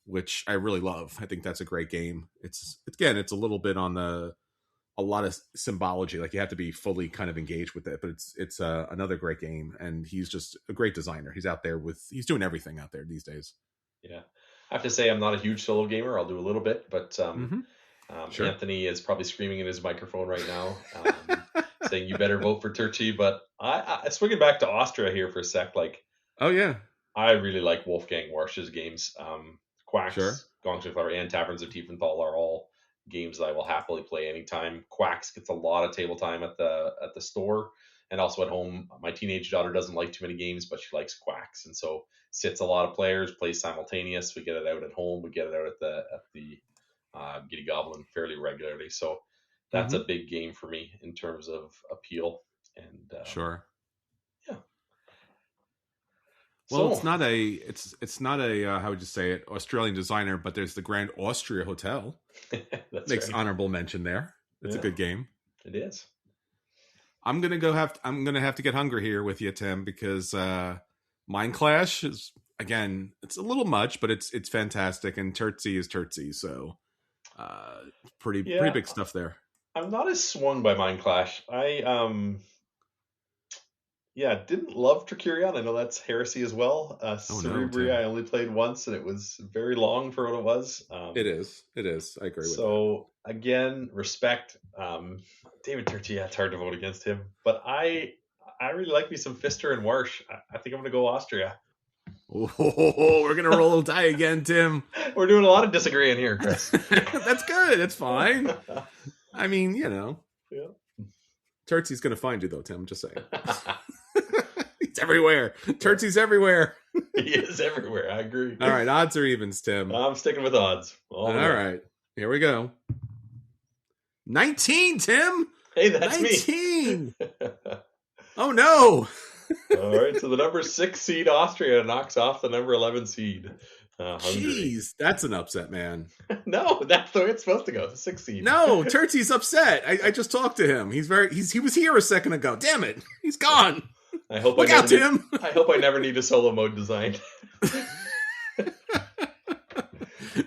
which I really love. I think that's a great game. It's a little bit on a lot of symbology. Like you have to be fully kind of engaged with it, but it's another great game, and he's just a great designer. He's out there he's doing everything out there these days. Yeah. I have to say I'm not a huge solo gamer. I'll do a little bit, but Sure. Anthony is probably screaming in his microphone right now, saying you better vote for Turchi. But I swinging back to Austria here for a sec. Like, oh yeah, I really like Wolfgang Warsch's games. Quacks, sure. Gonchen Clever, and Taverns of Tiefenthal are all games that I will happily play anytime. Quacks gets a lot of table time at the store and also at home. My teenage daughter doesn't like too many games, but she likes Quacks, and so sits a lot of players, plays simultaneous. We get it out at home. We get it out at the Giddy Goblin fairly regularly. So that's a big game for me in terms of appeal. And sure. Yeah. Well, so, it's not a how would you say it, Australian designer, but there's the Grand Austria Hotel. that's Makes right. honorable mention there. It's a good game. It is. I'm gonna have to get Hungry here with you, Tim, because Mind Clash is, again, it's a little much, but it's fantastic, and Turtzi is Turtzi, so pretty big stuff there. I'm not as swung by Mind Clash. I didn't love Tricurion. I know that's heresy as well. Cerebria I only played once, and it was very long for what it was. It is. I agree with that. So again, respect. David Turchi, it's hard to vote against him, but I really like me some Pfister and Warsch. I think I'm going to go Austria. Oh, we're going to roll a die again, Tim. We're doing a lot of disagreeing here, Chris. That's good. That's fine. I mean, Yeah. Turtsy's going to find you, though, Tim. I'm just saying. He's everywhere. Turtsy's everywhere. He is everywhere. I agree. All right, odds or evens, Tim? I'm sticking with odds. All right, here we go. 19, Tim. Hey, that's 19. me. Oh no. All right, so the number 6 seed Austria knocks off the number 11 seed Hungary. Jeez, that's an upset, man. No, that's the way it's supposed to go. The 6 seed. No, Turtsy's upset. I just talked to him. He was here a second ago. Damn it, he's gone. I hope Look out, Tim. I hope I never need a solo mode designed.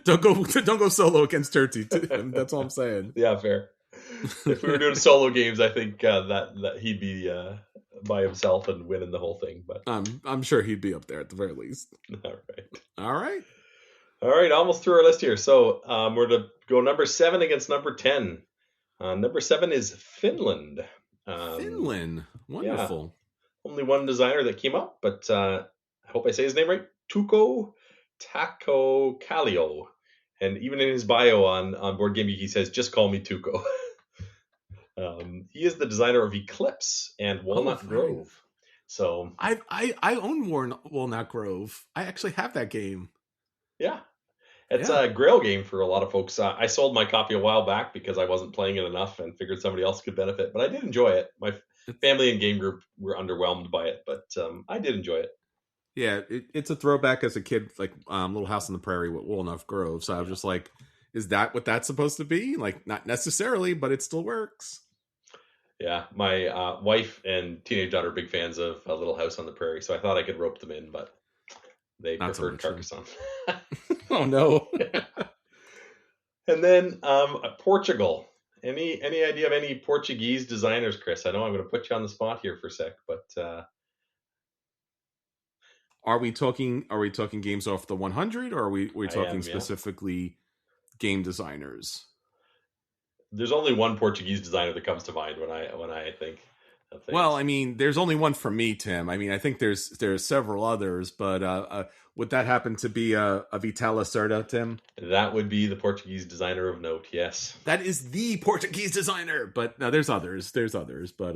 Don't go solo against Turtsy. Tim. That's all I'm saying. Yeah, fair. If we were doing solo games, I think that he'd be by himself and winning the whole thing. But I'm sure he'd be up there at the very least. All right. All right. Almost through our list here. So we're to go number 7 against number 10. Number 7 is Finland. Finland, wonderful. Yeah. Only one designer that came up, but I hope I say his name right. Tuukko Takokallio. And even in his bio on Board Game Geek, he says, "Just call me Tuukko." He is the designer of Eclipse and Walnut Grove. So I own Walnut Grove. I actually have that game. Yeah. It's a grail game for a lot of folks. I sold my copy a while back because I wasn't playing it enough and figured somebody else could benefit. But I did enjoy it. My family and game group were underwhelmed by it, but I did enjoy it. Yeah, it's a throwback as a kid, like Little House on the Prairie with Walnut Grove. So I was just like, is that what that's supposed to be? Like, not necessarily, but it still works. Yeah, my wife and teenage daughter are big fans of Little House on the Prairie, so I thought I could rope them in, but they preferred Carcassonne. Oh, no. And then Portugal. Any idea of any Portuguese designers, Chris? I know I'm going to put you on the spot here for a sec, but... Are we talking games off the 100, or are we talking specifically game designers? There's only one Portuguese designer that comes to mind when I think of things. Well, I mean, there's only one for me, Tim. I mean, I think there's several others, but would that happen to be a Vital Lacerda, Tim? That would be the Portuguese designer of note. Yes, that is the Portuguese designer. But no, there's others. But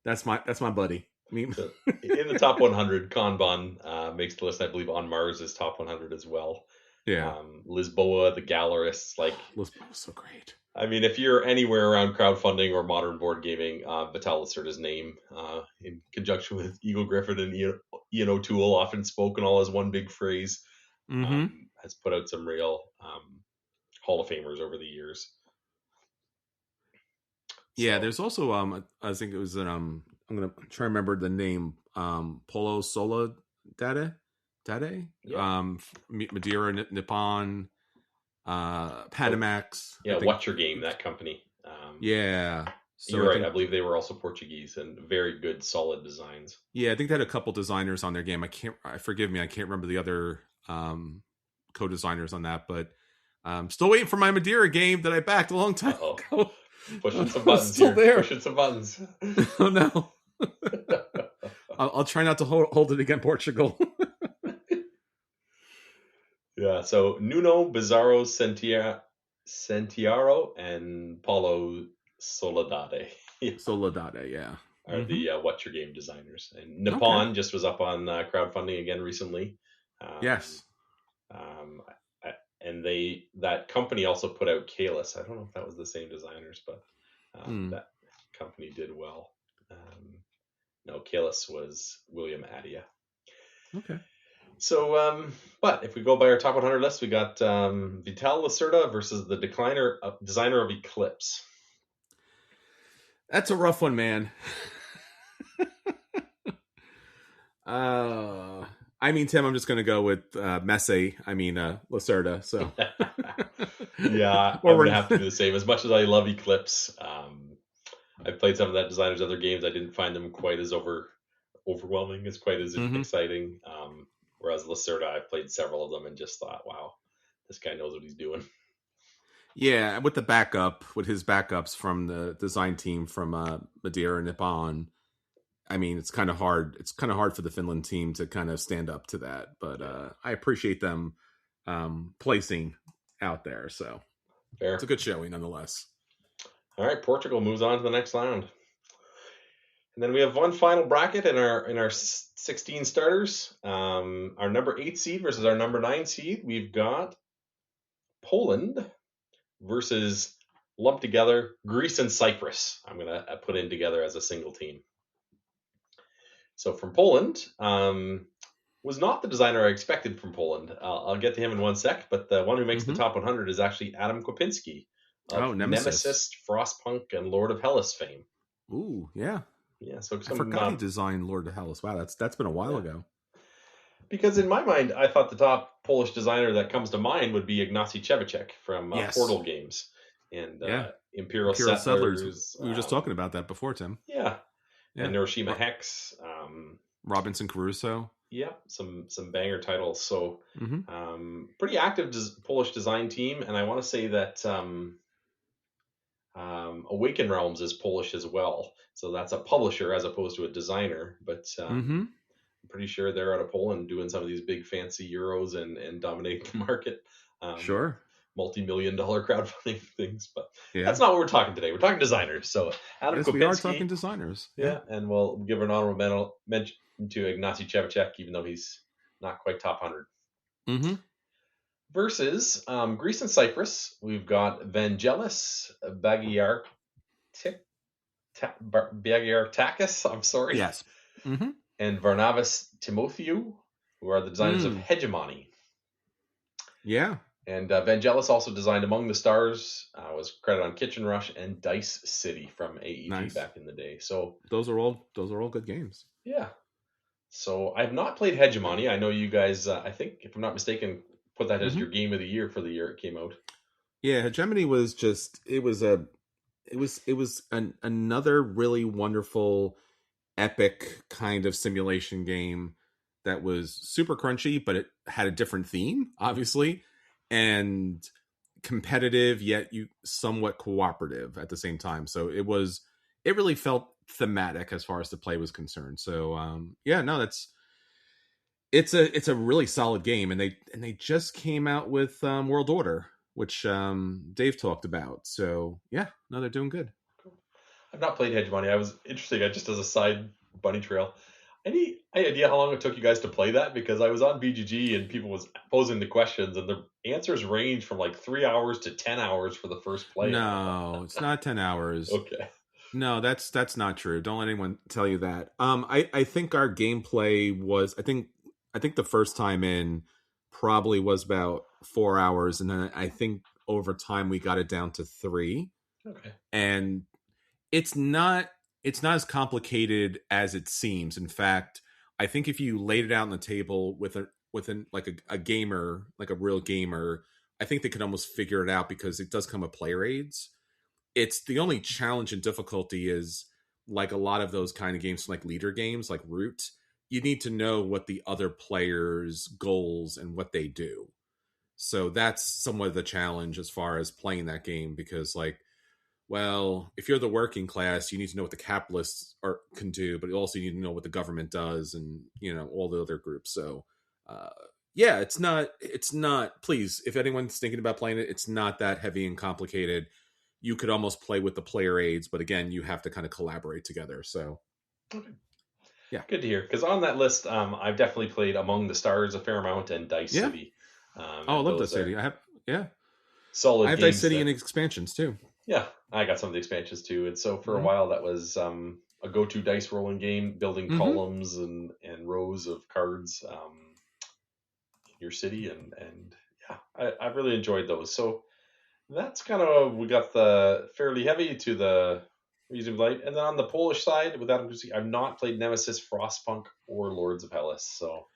that's my buddy. I mean, so in the top 100, Kanban makes the list. I believe On Mars is top 100 as well. Yeah, Lisboa, the Gallerists, like Lisboa's so great. I mean, if you're anywhere around crowdfunding or modern board gaming, Vital Lacerda's name, in conjunction with Eagle Griffin and Ian O'Toole, often spoken all as one big phrase, has put out some real Hall of Famers over the years. Yeah, there's also I think it was I'm gonna try to remember the name, Polo Sola Dade, Madeira, Nippon, Panamax. Yeah, What's Your Game, that company. Yeah. So you're right. I believe they were also Portuguese and very good, solid designs. Yeah, I think they had a couple designers on their game. Forgive me, I can't remember the other co-designers on that, but still waiting for my Madeira game that I backed a long time ago. Pushing some buttons still here. There. Pushing some buttons. Oh no. I'll try not to hold it against Portugal. Yeah, so Nuno Bizarro Sentiaro and Paulo Soledade. Soledade, yeah. Are the What's Your Game designers. And Nippon just was up on crowdfunding again recently. Yes. And that company also put out Kalis. I don't know if that was the same designers, but that company did well. No, Kalis was William Adia. Okay. So, but if we go by our top 100 list, we got Vital Lacerda versus the designer of Eclipse. That's a rough one, man. I mean, Tim, I'm just going to go with Lacerda. So, yeah, I'm going to have to do the same. As much as I love Eclipse, I've played some of that designer's other games. I didn't find them quite as overwhelming, as quite as exciting. Whereas Lacerda, I've played several of them and just thought, wow, this guy knows what he's doing. Yeah, with his backups from the design team from Madeira and Nippon. I mean, it's kind of hard. It's kind of hard for the Finland team to kind of stand up to that, but I appreciate them placing out there. So fair. It's a good showing, nonetheless. All right, Portugal moves on to the next round. And then we have one final bracket in our 16 starters. Our number 8 seed versus our number 9 seed. We've got Poland versus lumped together Greece and Cyprus. I'm going to put in together as a single team. So from Poland, was not the designer I expected from Poland. I'll get to him in one sec, but the one who makes the top 100 is actually Adam Kopinski of Nemesis, Frostpunk, and Lord of Hellas fame. Ooh, yeah. Yeah, so I forgot he designed Lord of Hellas. Wow, that's been a while ago. Because in my mind, I thought the top Polish designer that comes to mind would be Ignacy Cevicek from Portal Games and Imperial Settlers. We were just talking about that before, Tim. Yeah. And Hiroshima Hex. Robinson Crusoe. Yeah, some banger titles. So pretty active Polish design team. And I want to say that Awaken Realms is Polish as well. So that's a publisher as opposed to a designer. But I'm pretty sure they're out of Poland doing some of these big fancy Euros and dominating the market. Sure. Multi-million-dollar crowdfunding things. But that's not what we're talking today. We're talking designers. So Adam Kopinski. We are talking designers. Yeah, and we'll give an honorable mention to Ignacy Cevicek, even though he's not quite top 100. Versus Greece and Cyprus, we've got Vangelis Bagiartakis, I'm sorry. Yes. And Varnavas Timotheou, who are the designers of Hegemony. Yeah. And Vangelis also designed Among the Stars, was credited on Kitchen Rush and Dice City from AEG back in the day. So those are all good games. Yeah. So I've not played Hegemony. I know you guys, I think, if I'm not mistaken, put that as your game of the year for the year it came out. Yeah, Hegemony was just another really wonderful, epic kind of simulation game that was super crunchy, but it had a different theme, obviously, and competitive yet somewhat cooperative at the same time. So it really felt thematic as far as the play was concerned. So it's a really solid game, and they just came out with World Order, which Dave talked about. So they're doing good. I've not played Hegemony. I was interested, just as a side bunny trail. Any idea how long it took you guys to play that? Because I was on BGG and people was posing the questions, and the answers range from like 3 hours to 10 hours for the first play. No, it's not 10 hours. Okay. No, that's not true. Don't let anyone tell you that. I think our gameplay was, I think the first time in probably was about 4 hours, and then I think over time we got it down to 3. Okay. And it's not as complicated as it seems. In fact, I think if you laid it out on the table with a gamer, like a real gamer, I think they could almost figure it out, because it does come with player aids. It's the only challenge and difficulty is, like a lot of those kind of games, like leader games, like Root, you need to know what the other players' goals and what they do. So that's somewhat of the challenge as far as playing that game, because if you're the working class, you need to know what the capitalists can do, but also you need to know what the government does, and all the other groups. So it's not, please, if anyone's thinking about playing it, it's not that heavy and complicated. You could almost play with the player aids, but again, you have to kind of collaborate together. So, yeah, good to hear. Because on that list, I've definitely played Among the Stars a fair amount and Dice City. I love Dice City. I have solid. I have Dice City and expansions too. Yeah, I got some of the expansions too. And so for a while, that was a go-to dice rolling game, building columns and rows of cards in your city, and I really enjoyed those. So that's kind of, we got the fairly heavy to the reasonably light. And then on the Polish side, with Adam Kopinski, I've not played Nemesis, Frostpunk, or Lords of Hellas. So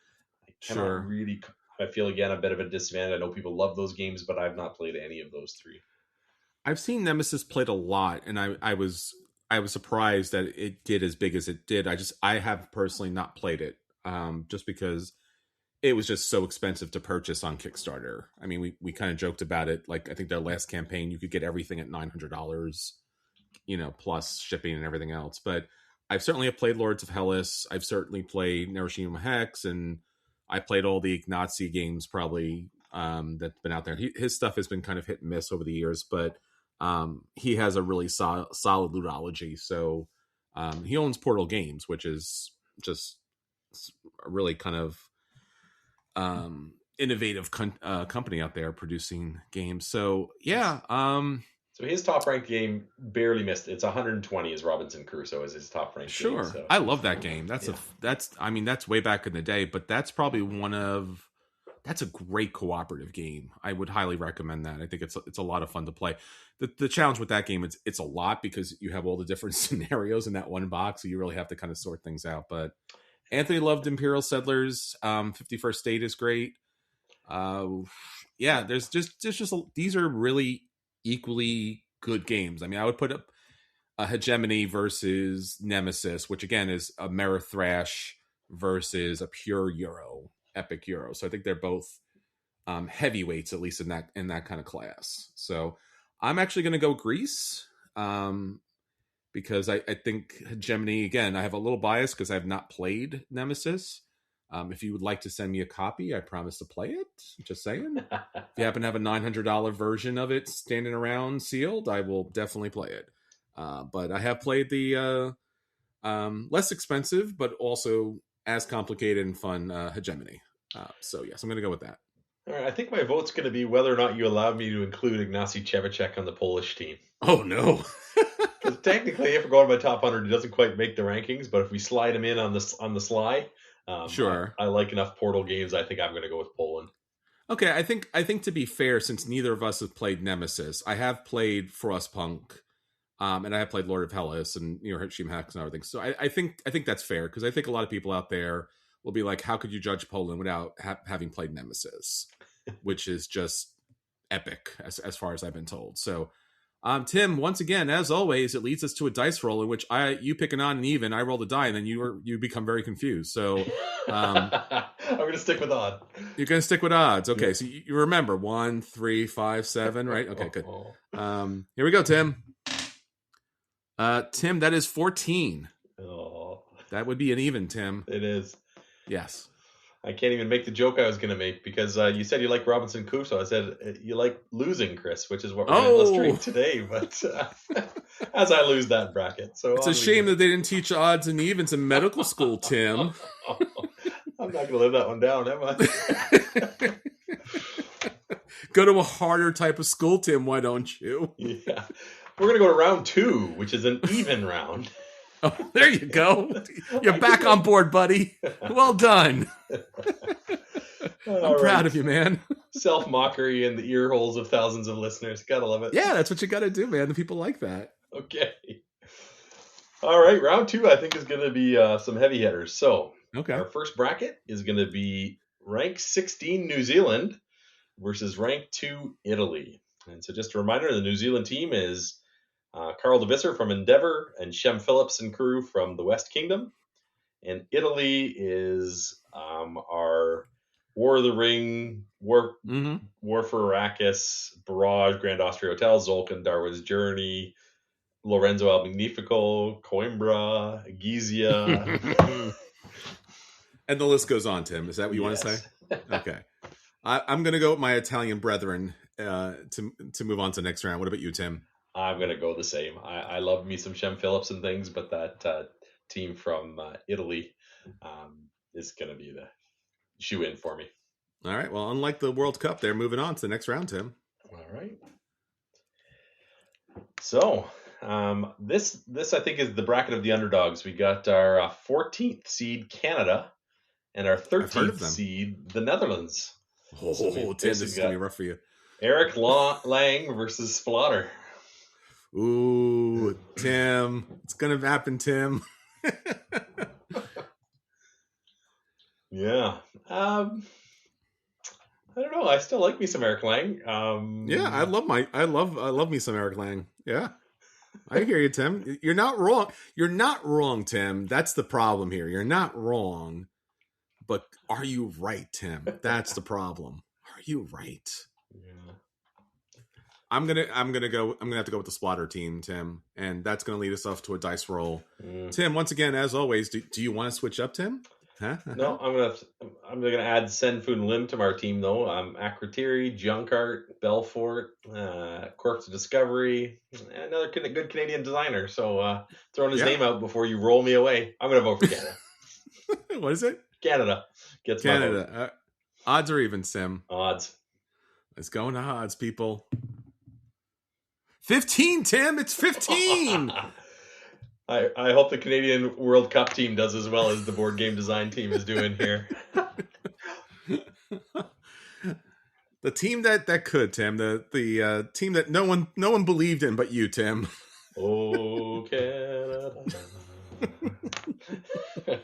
I cannot really, I feel again a bit of a disadvantage. I know people love those games, but I've not played any of those 3. I've seen Nemesis played a lot, and I was surprised that it did as big as it did. I have personally not played it, just because it was just so expensive to purchase on Kickstarter. I mean, we kind of joked about it. Like, I think their last campaign, you could get everything at $900, plus shipping and everything else. But I've certainly played Lords of Hellas. I've certainly played Hiroshima Hex, and I played all the Ignacy games probably that's been out there. His stuff has been kind of hit and miss over the years, but he has a really solid ludology. So he owns Portal Games, which is just a really kind of innovative company out there producing games. So yeah. So his top ranked game barely missed. It's 120 is Robinson Crusoe is his top ranked game. Sure. So. I love that game. That's that's way back in the day, but that's probably that's a great cooperative game. I would highly recommend that. I think it's a lot of fun to play. The challenge with that game is it's a lot because you have all the different scenarios in that one box, so you really have to kind of sort things out. But Anthony loved Imperial Settlers. 51st State is great. Yeah, there's just these are really equally good games. I mean, I would put up a Hegemony versus Nemesis, which again is a Amerithrash versus a pure epic Euro. So I think they're both heavyweights, at least in that kind of class. So I'm actually going to go Greece because I think Hegemony, again, I have a little bias because I have not played Nemesis. If you would like to send me a copy, I promise to play it. Just saying. If you happen to have a $900 version of it standing around sealed, I will definitely play it. But I have played the less expensive, but also as complicated and fun Hegemony. So yes, I'm going to go with that. All right, I think my vote's going to be whether or not you allow me to include Ignacy Cevicek on the Polish team. Oh no! Because technically, if we're going by top 100, he doesn't quite make the rankings. But if we slide him in on the sly, sure. I like enough Portal games. I think I'm going to go with Poland. Okay, I think to be fair, since neither of us have played Nemesis, I have played Frostpunk, and I have played Lord of Hellas and Hiroshima Hex and everything. So I think that's fair because I think a lot of people out there will be like, how could you judge Poland without having played Nemesis, which is just epic as far as I've been told. So, Tim, once again, as always, it leads us to a dice roll in which you pick an odd and even, I roll the die, and then you become very confused. So I'm going to stick with odd. You're going to stick with odds. Okay, so you remember 1, 3, 5, 7, right? Okay, good. Here we go, Tim. Tim, that is 14. Oh. That would be an even, Tim. It is. Yes. I can't even make the joke I was going to make because you said you like Robinson Crusoe. I said you like losing, Chris, which is what we're going to illustrate today. But as I lose that bracket. So it's a shame that they didn't teach odds and evens in medical school, Tim. I'm not going to live that one down, am I? Go to a harder type of school, Tim. Why don't you? Yeah. We're going to go to round 2, which is an even round. Oh, there you go. You're back on board, buddy. Well done. I'm proud of you, man. Self-mockery in the ear holes of thousands of listeners. Gotta love it. Yeah, that's what you got to do, man. The people like that. Okay. All right, round 2 I think is going to be some heavy hitters. So okay, our first bracket is going to be rank 16 New Zealand versus rank 2 Italy. And so just a reminder, the New Zealand team is Carl de Visser from Endeavour and Shem Phillips and crew from the West Kingdom. And Italy is our War of the Ring, War for Arrakis, Barrage, Grand Austria Hotel, Zolkin, Darwin's Journey, Lorenzo El Magnifico, Coimbra, Gizia. And the list goes on, Tim. Is that what you want to say? Okay. I'm going to go with my Italian brethren to move on to the next round. What about you, Tim? I'm going to go the same. I love me some Shem Phillips and things, but that team from Italy is going to be the shoe-in for me. All right. Well, unlike the World Cup, they're moving on to the next round, Tim. All right. So this I think is the bracket of the underdogs. We got our 14th seed Canada and our 13th seed the Netherlands. Oh, so Tim, this is going to be rough for you. Eric Lang versus Splotter. Ooh, Tim. It's going to happen, Tim. Yeah. I don't know. I still like me some Eric Lang. Yeah, I love me some Eric Lang. Yeah. I hear you, Tim. You're not wrong. You're not wrong, Tim. That's the problem here. You're not wrong. But are you right, Tim? That's the problem. Are you right? Yeah. I'm gonna have to go with the Splotter team, Tim, and that's gonna lead us off to a dice roll. Tim, once again, as always, do you want to switch up, Tim? Huh? No, I'm gonna add Senfun Lim to our team though. Akrotiri, Junkart, Belfort, Corpse of Discovery, another good Canadian designer. So throwing his Yeah. name out before you roll me away. I'm gonna vote for Canada. What is it? Canada gets my vote. Canada. Odds or even, Sim? Odds. Let's go into odds, people. 15, Tim. It's 15. I hope the Canadian World Cup team does as well as the board game design team is doing here. The team that could, Tim. The team that no one believed in but you, Tim. Oh, Canada. All right.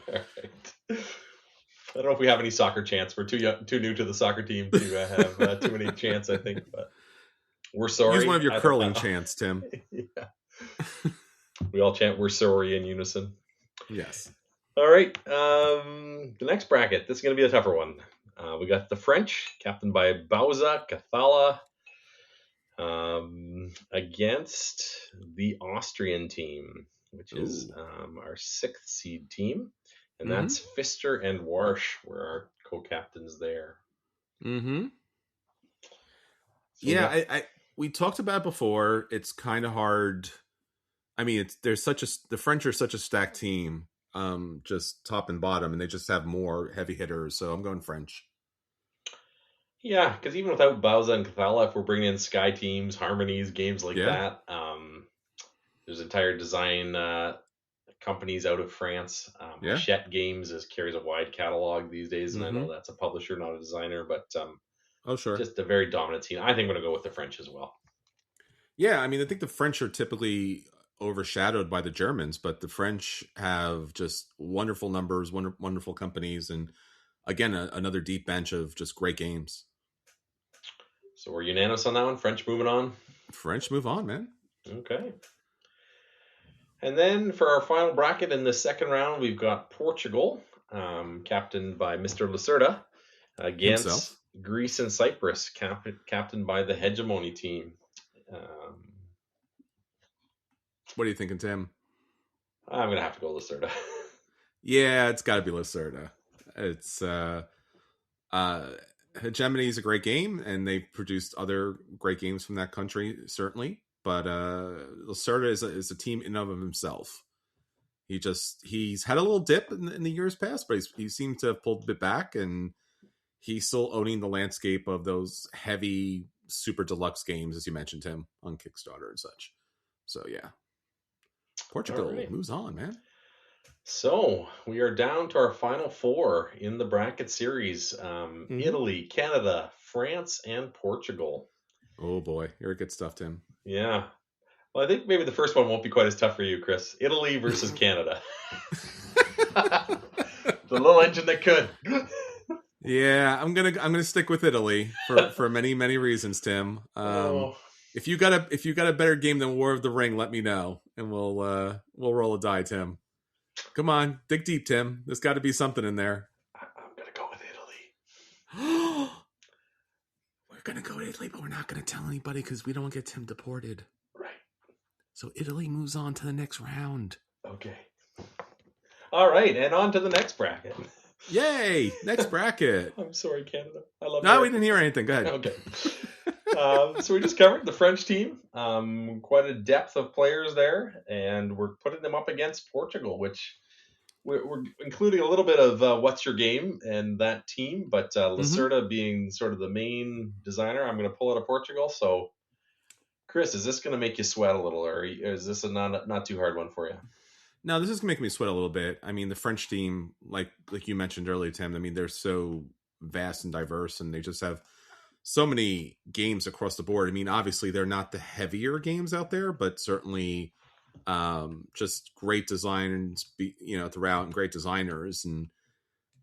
I don't know if we have any soccer chants. We're too new to the soccer team to have too many chants, I think. But we're sorry. Use one of your curling chants, Tim. Yeah. We all chant "We're sorry" in unison. Yes. All right. The next bracket. This is going to be a tougher one. We got the French, captained by Bauza Cathala, against the Austrian team, which is our 6th seed team. And that's Pfister and Warsh were our co-captains there. Mm-hmm. So yeah, we talked about it before. It's kind of hard. I mean, the French are such a stacked team, just top and bottom, and they just have more heavy hitters. So I'm going French. Yeah, because even without Bauza and Cathala, if we're bringing in Sky Teams, Harmonies, games like that, there's entire design companies out of France. Hachette Games carries a wide catalog these days, and I know that's a publisher, not a designer, but sure, just a very dominant team. I think I'm going to go with the French as well. Yeah, I mean, I think the French are typically overshadowed by the Germans, but the French have just wonderful numbers, wonderful companies, and again, another deep bench of just great games. So we're unanimous on that one. French moving on. French move on, man. Okay. And then for our final bracket in the second round, we've got Portugal, captained by Mr. Lacerda, against Himself. Greece and Cyprus, captained by the Hegemony team. What are you thinking, Tim? I'm going to have to go Lacerda. Yeah, it's got to be Lacerda. It's Hegemony is a great game, and they've produced other great games from that country, certainly. But Lacerda is a team in and of himself. He's had a little dip in the years past, but he seemed to have pulled a bit back, and he's still owning the landscape of those heavy, super deluxe games, as you mentioned, Tim, on Kickstarter and such. So yeah, Portugal moves on, man. So we are down to our final 4 in the bracket series: Italy, Canada, France, and Portugal. Oh boy, here good stuff, Tim. Yeah. Well, I think maybe the first one won't be quite as tough for you, Chris. Italy versus Canada. The little engine that could. Yeah, I'm gonna stick with Italy for many reasons, Tim. If you got a better game than War of the Ring, let me know, and we'll roll a die, Tim. Come on, dig deep, Tim. There's got to be something in there. I'm gonna go with Italy. We're gonna go to Italy, but we're not gonna tell anybody because we don't get Tim deported. Right. So Italy moves on to the next round. Okay. All right, and on to the next bracket. Yay! Next bracket. I'm sorry, Canada. I love you. No, we didn't hear anything. Go ahead. Okay. So we just covered the French team. Quite a depth of players there, and we're putting them up against Portugal, which we're including a little bit of what's your game and that team, but Lacerda being sort of the main designer, I'm going to pull out of Portugal. So, Chris, is this going to make you sweat a little, or is this a not too hard one for you? No, this is going to make me sweat a little bit. I mean, the French team, like you mentioned earlier, Tim, I mean, they're so vast and diverse, and they just have so many games across the board. I mean, obviously, they're not the heavier games out there, but certainly just great designs, throughout, and great designers. And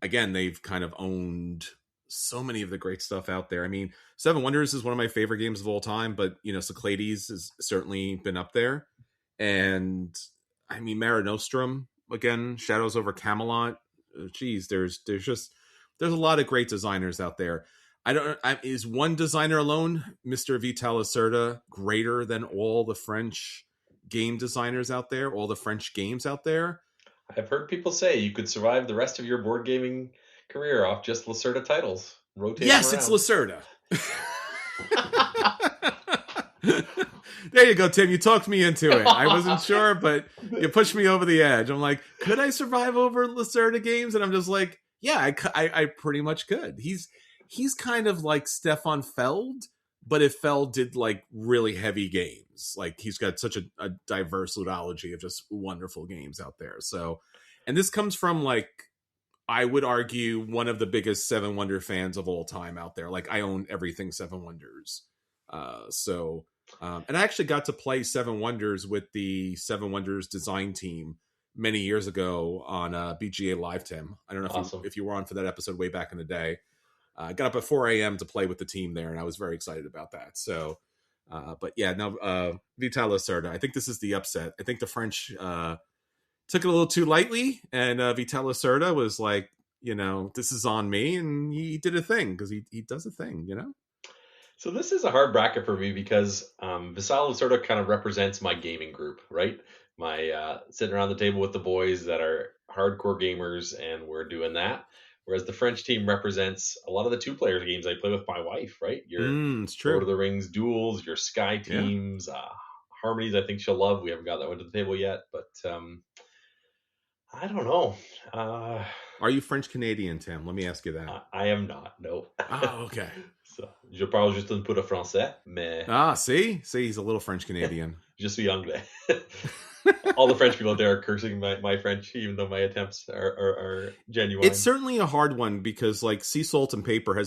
again, they've kind of owned so many of the great stuff out there. I mean, Seven Wonders is one of my favorite games of all time, but, Cyclades has certainly been up there. And I mean, Mare Nostrum, again, Shadows over Camelot. Geez, there's a lot of great designers out there. Is one designer alone, Mr. Vital Lacerda, greater than all the French game designers out there, all the French games out there? I've heard people say you could survive the rest of your board gaming career off just Lacerda titles. Rotate them Yes, it's around. Lacerda. There you go, Tim. You talked me into it. I wasn't sure, but you pushed me over the edge. I'm like, could I survive over Lacerda games? And I'm just like, yeah, I pretty much could. He's kind of like Stefan Feld, but if Feld did like really heavy games, like he's got such a diverse ludology of just wonderful games out there. So, and this comes from like, I would argue one of the biggest Seven Wonder fans of all time out there. Like I own everything Seven Wonders. And I actually got to play Seven Wonders with the Seven Wonders design team many years ago on BGA Live, Tim. I don't know Awesome. if you were on for that episode way back in the day. I got up at 4 a.m. to play with the team there, and I was very excited about that. So, but yeah, no, Vital Lacerda. I think this is the upset. I think the French took it a little too lightly, and Vital Lacerda was like, this is on me, and he did a thing because he does a thing, So this is a hard bracket for me because Visala sort of kind of represents my gaming group, right? My sitting around the table with the boys that are hardcore gamers, and we're doing that. Whereas the French team represents a lot of the two-player games I play with my wife, right? Your It's true. Lord of the Rings duels, your Sky teams, Harmonies. I think she'll love. We haven't got that one to the table yet, but I don't know. Are you French Canadian, Tim? Let me ask you that. I am not. No. Oh, okay. So, je parle juste un peu de français, mais See, he's a little French Canadian. je suis anglais. All the French people out there are cursing my French, even though my attempts are genuine. It's certainly a hard one because, like, Sea Salt and Paper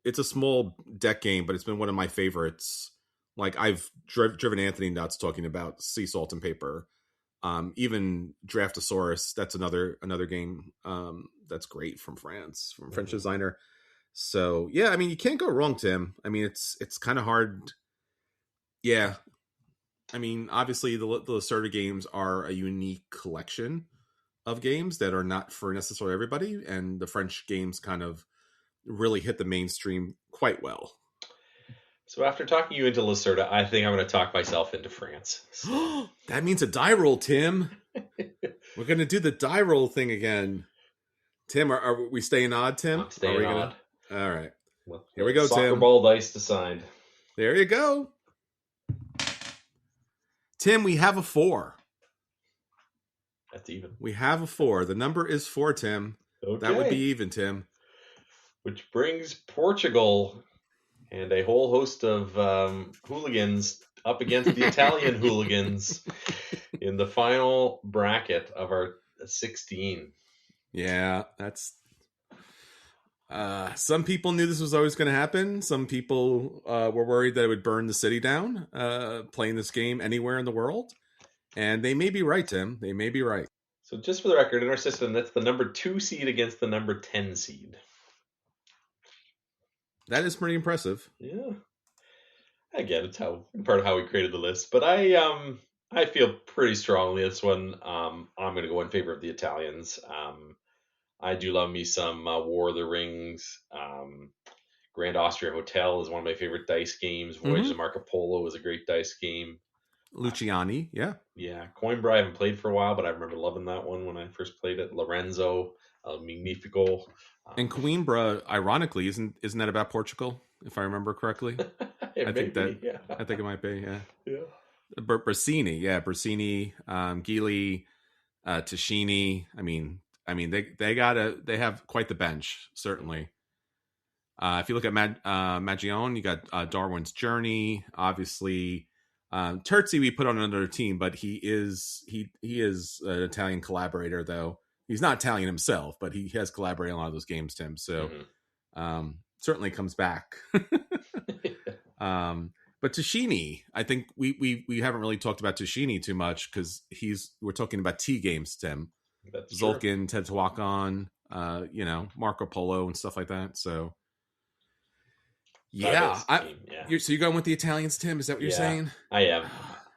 it's a small deck game, but it's been one of my favorites. Like, I've driven Anthony nuts talking about Sea Salt and Paper. Even Draftosaurus, that's another game that's great from France, from a French designer. So yeah, I mean, you can't go wrong, Tim. I mean, it's kind of hard. Yeah, I mean, obviously the Lacerda games are a unique collection of games that are not for necessarily everybody, and the French games kind of really hit the mainstream quite well. So after talking you into Lacerda, I think I'm going to talk myself into France. So. That means a die roll, Tim. We're going to do the die roll thing again. Tim, are we staying odd, Tim? I'm staying odd. All right. Well, here we go, soccer Tim. Ball dice decide. There you go. Tim, we have a 4. That's even. We have a 4. The number is 4, Tim. Okay. That would be even, Tim. Which brings Portugal and a whole host of hooligans up against the Italian hooligans in the final bracket of our 16. Yeah, that's... some people knew this was always going to happen. Some people were worried that it would burn the city down, playing this game anywhere in the world. And they may be right, Tim. They may be right. So just for the record, in our system, that's the number 2 seed against the number 10 seed. That is pretty impressive. Yeah. Again, it's part of how we created the list. But I feel pretty strongly this one. I'm going to go in favor of the Italians. I do love me some War of the Rings. Grand Austria Hotel is one of my favorite dice games. Voyage to Marco Polo is a great dice game. Luciani, yeah. Yeah. Coimbra I haven't played for a while, but I remember loving that one when I first played it. Lorenzo, Magnifico. And Coimbra, ironically, isn't that about Portugal, if I remember correctly? I think it might be, yeah. Yeah. Brasini, Gili, Tashini. I mean, they have quite the bench, certainly. If you look at Magione, you got Darwin's Journey, obviously. Terzi we put on another team, but he is an Italian collaborator, though. He's not Italian himself, but he has collaborated on a lot of those games, Tim. So certainly comes back. But Tashini, I think we haven't really talked about Tashini too much because we're talking about T games, Tim. That's Zulkin, Teotihuacan, Marco Polo and stuff like that. So yeah, so you're going with the Italians, Tim? Is that what you're saying? I am.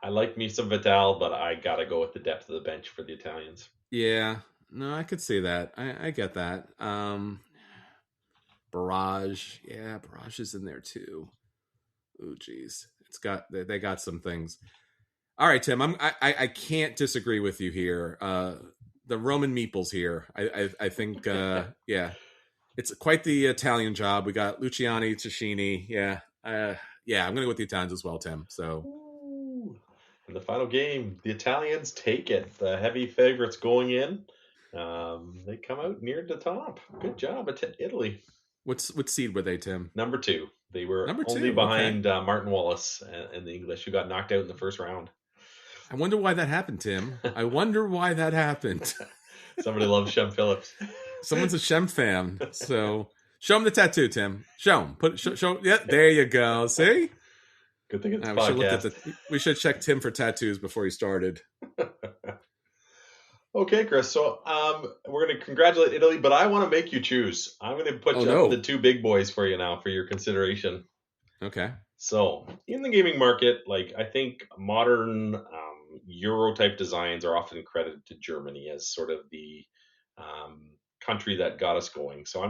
I like me some Vital, but I gotta go with the depth of the bench for the Italians. Yeah, no, I could see that. I get that. Barrage, Barrage is in there too. Oh, geez, they got some things. All right, Tim, I can't disagree with you here. the Roman meeples here. I think yeah, it's quite the Italian job. We got Luciani, Tashini. Yeah, yeah. I'm gonna go with the Italians as well, Tim. So Ooh. In the final game, the Italians take it. The heavy favorites going in. They come out near the top. Good job, Italy. what seed were they, Tim? Number 2. They were Number only 2. Okay. behind Martin Wallace and the English, who got knocked out in the first round. I wonder why that happened, Tim. I wonder why that happened. Somebody loves Shem Phillips. Someone's a Shem fan, so show him the tattoo, Tim. Show him. Show. Yeah, there you go. See. Good thing it's we podcast. We should check Tim for tattoos before he started. Okay, Chris. So we're going to congratulate Italy, but I want to make you choose. I'm going to put up the 2 big boys for you now for your consideration. Okay. So in the gaming market, like I think modern Euro type designs are often credited to Germany as sort of the country that got us going. So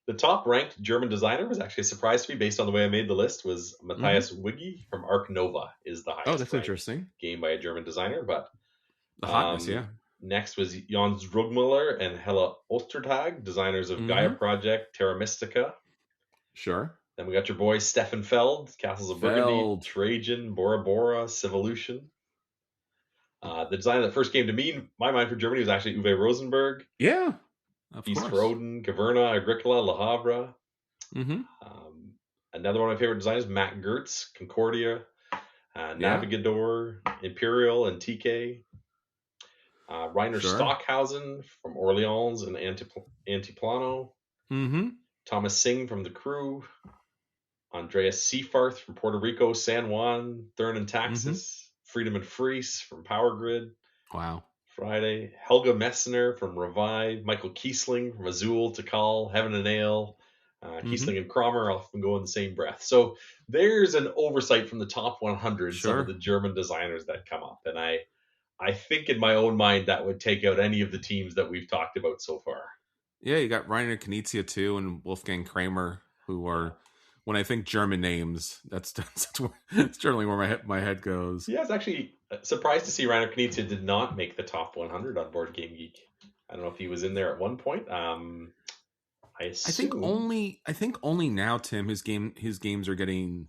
the top ranked German designer was actually a surprise to me based on the way I made the list was Matthias Wiggy from Arc Nova is the highest. Oh, that's interesting. Game by a German designer, but the hotness, yeah. Next was Jans Rugmüller and Hella Ostertag, designers of Gaia Project, Terra Mystica. Sure. Then we got your boy Stefan Feld, Castles of Burgundy, Trajan, Bora Bora, Civolution. The designer that first came to me, my mind for Germany, was actually Uwe Rosenberg. Yeah. East Roden, Caverna, Agricola, Le Havre. Another one of my favorite designers, Matt Gertz, Concordia, Navigador, Imperial, and TK. Rainer Stockhausen from Orleans and Antiplano. Thomas Singh from The Crew. Andreas Seafarth from Puerto Rico, San Juan, Thurn and Taxis. Freedom and Fries from Power Grid. Wow. Friday. Helga Messner from Revive. Michael Kiesling from Azul, Tikal, Heaven and Ale. Kiesling and Kramer often go in the same breath. So there's an oversight from the top 100, some of the German designers that come up. And I think in my own mind that would take out any of the teams that we've talked about so far. Yeah, you got Rainer Knizia too and Wolfgang Kramer, who are, when I think German names, that's generally where my head goes. Yeah, I was actually surprised to see Rainer Knizia did not make the top 100 on Board Game Geek. I don't know if he was in there at one point. I think only now, Tim, his games are getting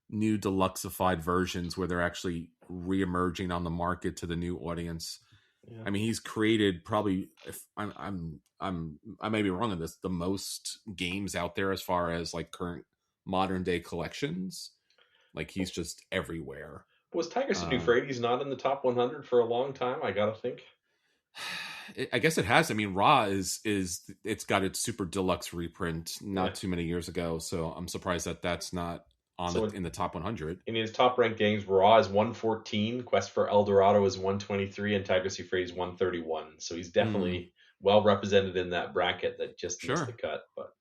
new deluxeified versions where they're actually re-emerging on the market to the new audience. Yeah. I mean, he's created probably, if I may be wrong on this, the most games out there as far as like current modern day collections. Like he's just everywhere. Was Tigris of Euphrates not in the top 100 for a long time? I gotta think. I guess it has. I mean, Ra is it's got its super deluxe reprint not too many years ago, so I'm surprised that that's not on in the top 100. In his top ranked games, Ra is 114, Quest for El Dorado is 123, and Tigris Euphrates 131. So he's definitely well represented in that bracket that just missed the cut. But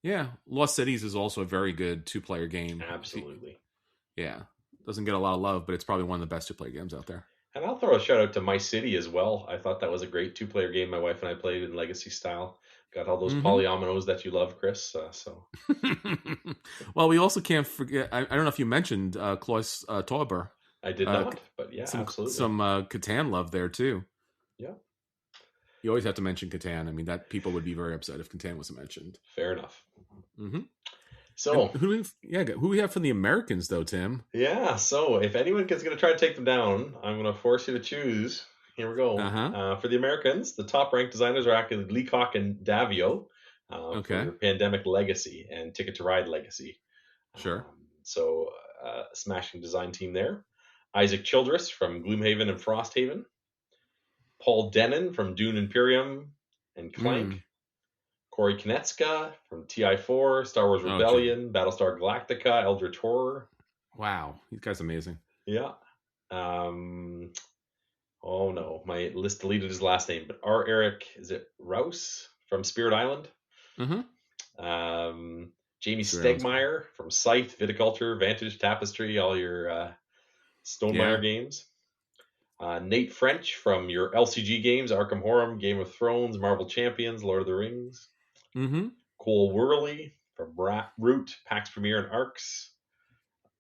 yeah, Lost Cities is also a very good 2-player game. Absolutely. Yeah, doesn't get a lot of love, but it's probably one of the best 2-player games out there. And I'll throw a shout out to My City as well. I thought that was a great 2-player game. My wife and I played in Legacy style. Got all those polyominoes that you love, Chris. Well, we also can't forget. I don't know if you mentioned Klaus Tauber. I did not, but yeah, absolutely. Some Catan love there too. Yeah. You always have to mention Catan. I mean, that people would be very upset if Catan wasn't mentioned. Fair enough. So who we have from the Americans though, Tim? Yeah. So if anyone is going to try to take them down, I'm going to force you to choose. Here we go. For the Americans, the top ranked designers are actually Leacock and Davio for Pandemic Legacy and Ticket to Ride Legacy. Sure. Smashing design team there. Isaac Childress from Gloomhaven and Frosthaven. Paul Denon from Dune Imperium and Clank. Corey Konetska from TI4, Star Wars Rebellion, Battlestar Galactica, Eldritch Horror. Wow, these guys amazing. Yeah. Oh no, my list deleted his last name, but R. Eric, is it Rouse from Spirit Island? Jamie Stegmeyer from Scythe, Viticulture, Vantage, Tapestry, all your Stonemeyer games. Nate French from your LCG games, Arkham Horror, Game of Thrones, Marvel Champions, Lord of the Rings. Cole Worley from Root, PAX Premier and Arcs.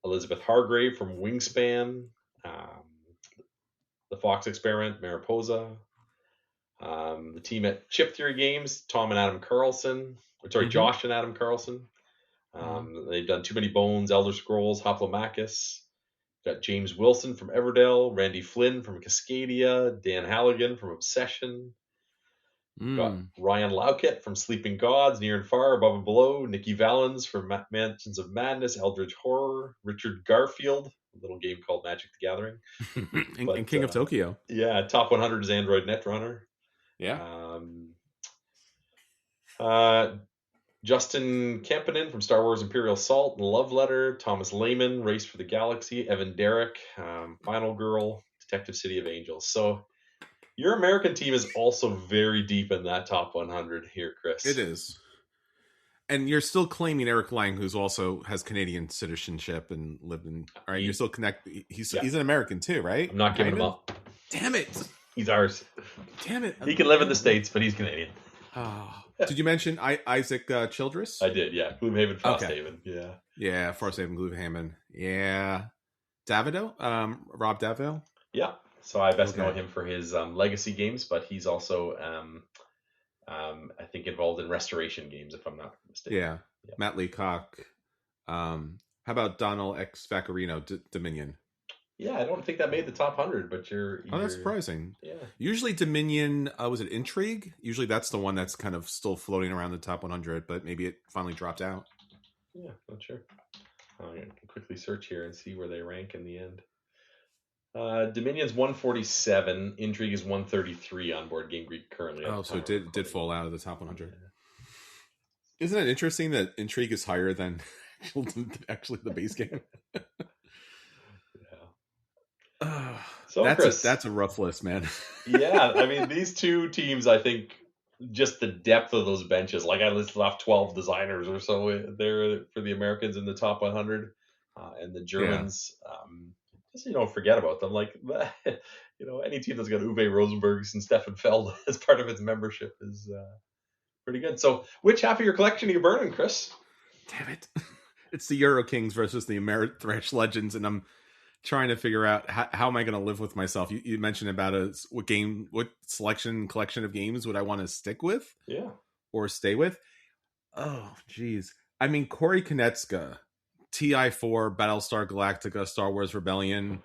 Elizabeth Hargrave from Wingspan. The Fox Experiment, Mariposa. The team at Chip Theory Games, Tom and Adam Carlson. Sorry, Mhm. Josh and Adam Carlson. They've done Too Many Bones, Elder Scrolls, Hoplomachus. Got James Wilson from Everdell, Randy Flynn from Cascadia, Dan Halligan from Obsession. Got Mm. Ryan Lauket from Sleeping Gods, Near and Far, Above and Below. Nikki Valens from Mansions of Madness, Eldritch Horror. Richard Garfield, a little game called Magic the Gathering. and But King of Tokyo. yeah, Top 100 is Android Netrunner. Yeah. Justin Kempinen from Star Wars Imperial Assault and Love Letter. Thomas Lehman, Race for the Galaxy. Evan Derrick, Final Girl, Detective City of Angels. So your American team is also very deep in that top 100 here, Chris. It is. And you're still claiming Eric Lang, who's also has Canadian citizenship and lived in. All right, you're still connected. He's an American too, right? I'm not giving him up. Damn it! He's ours. Damn it! He can live in the States, but he's Canadian. Oh. Did you mention Isaac Childress? I did, yeah. Gloomhaven, Frosthaven, yeah. Yeah, Frosthaven, Gloomhaven. Yeah. Davido? Rob Davido? Yeah. So I best know him for his legacy games, but he's also, I think, involved in restoration games, if I'm not mistaken. Yeah. Matt Leacock. How about Donald X Vaccarino, Dominion? Yeah, I don't think that made the top 100, but Oh, that's surprising. Yeah. Usually Dominion, was it Intrigue? Usually that's the one that's kind of still floating around the top 100, but maybe it finally dropped out. Yeah, not sure. I'm going to quickly search here and see where they rank in the end. Dominion's 147, Intrigue is 133 on Board Game Geek currently. Oh, so it did fall out of the top 100. Isn't it interesting that Intrigue is higher than actually the base game? So Chris, that's a rough list, man. Yeah, I mean, these two teams, I think, just the depth of those benches. Like I listed off 12 designers or so there for the Americans in the top 100, and the Germans. Just forget about them. Like any team that's got Uwe Rosenbergs and Stefan Feld as part of its membership is pretty good. So, which half of your collection are you burning, Chris? Damn it! It's the Euro Kings versus the Ameritrash Legends, and I'm trying to figure out how am I going to live with myself. You mentioned about what selection collection of games would I want to stick with, or stay with. Oh, geez. I mean, Corey Konetska, TI4, Battlestar Galactica, Star Wars Rebellion.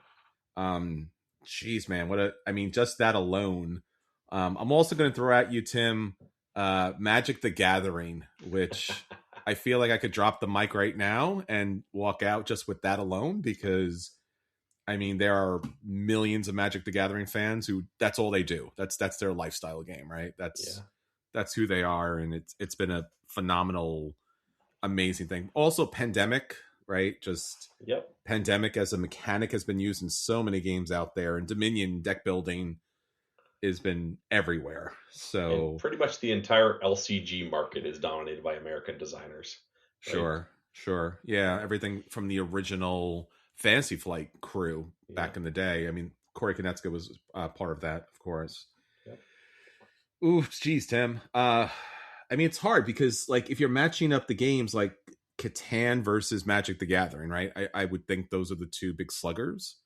Geez, man, just that alone. I'm also going to throw at you, Tim, Magic the Gathering, which I feel like I could drop the mic right now and walk out just with that alone, because I mean, there are millions of Magic the Gathering fans who that's all they do. That's their lifestyle game, right? That's who they are, and it's been a phenomenal, amazing thing. Also, Pandemic, right? Pandemic as a mechanic has been used in so many games out there, and Dominion deck building has been everywhere. So and pretty much the entire LCG market is dominated by American designers. Right? Sure. Yeah, everything from the original Fantasy Flight crew back in the day. I mean, Corey Konetska was part of that, of course. Yep. Ooh, geez, Tim. I mean, it's hard because, like, if you're matching up the games like Catan versus Magic the Gathering, right? I would think those are the two big sluggers.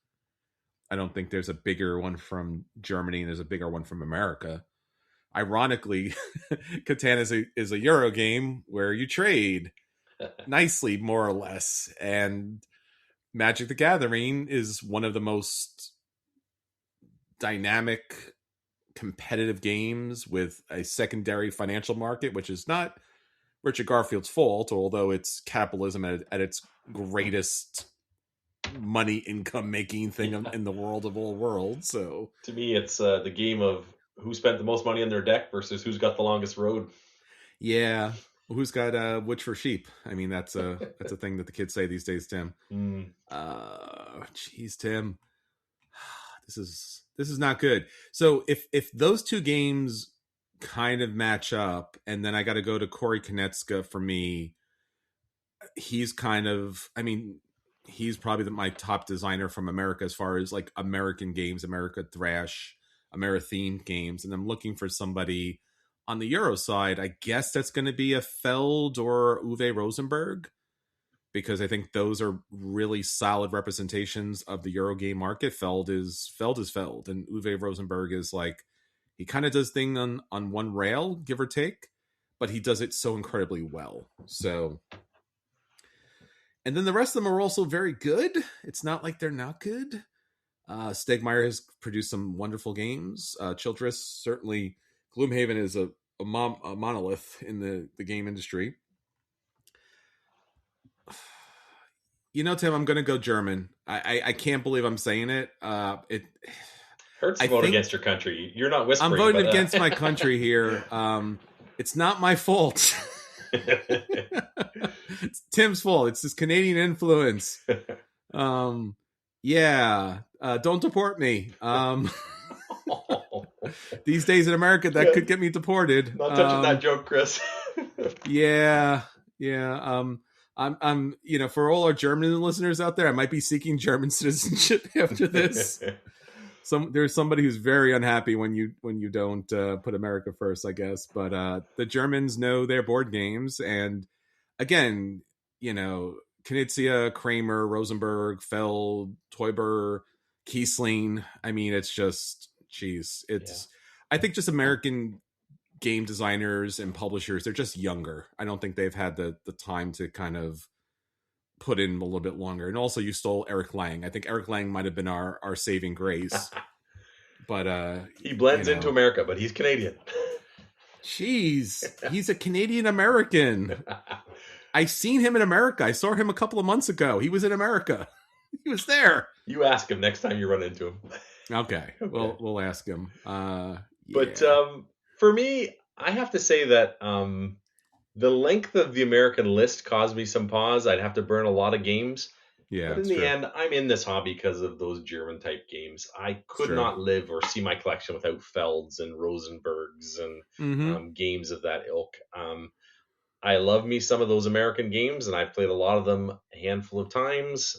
I don't think there's a bigger one from Germany and there's a bigger one from America. Ironically, Catan is a Euro game where you trade nicely, more or less, and Magic the Gathering is one of the most dynamic, competitive games with a secondary financial market, which is not Richard Garfield's fault, although it's capitalism at its greatest money income making thing in the world of all worlds. So to me, it's the game of who spent the most money on their deck versus who's got the longest road. Yeah. Who's got which for sheep? I mean, that's a thing that the kids say these days, Tim. Geez, Tim, this is not good. So if those two games kind of match up, and then I got to go to Corey Konetska for me, he's probably my top designer from America as far as like American games, America Thrash, Amerithemed games, and I'm looking for somebody on the Euro side. I guess that's going to be a Feld or Uwe Rosenberg, because I think those are really solid representations of the Euro game market. Feld is Feld, and Uwe Rosenberg is like, He kind of does things on one rail, give or take, but he does it so incredibly well. So, and then the rest of them are also very good. It's not like they're not good. Stegmaier has produced some wonderful games. Childress, certainly. Gloomhaven is a monolith in the game industry. You know, Tim, I'm going to go German. I can't believe I'm saying it. It hurts to vote against your country. You're not whispering. I'm voting against my country here. It's not my fault. It's Tim's fault. It's his Canadian influence. Yeah. Don't deport me. These days in America, that could get me deported. Not touching that joke, Chris. Yeah. I'm for all our German listeners out there, I might be seeking German citizenship after this. There's somebody who's very unhappy when you don't put America first, I guess. But the Germans know their board games, and again, Knizia, Kramer, Rosenberg, Feld, Teuber, Kiesling. I mean, it's just, geez, I think just American game designers and publishers, they're just younger. I don't think they've had the time to kind of put in a little bit longer. And also, you stole Eric Lang. I think Eric Lang might have been our saving grace. But he blends into America, but he's Canadian. Jeez, he's a Canadian American. I've seen him in America. I saw him a couple of months ago. He was in America. He was there. You ask him next time you run into him. Okay. We'll ask him. Yeah. But for me, I have to say that the length of the American list caused me some pause. I'd have to burn a lot of games. Yeah. But in the end, I'm in this hobby because of those German type games. I could not live or see my collection without Felds and Rosenbergs and games of that ilk. I love me some of those American games, and I've played a lot of them a handful of times.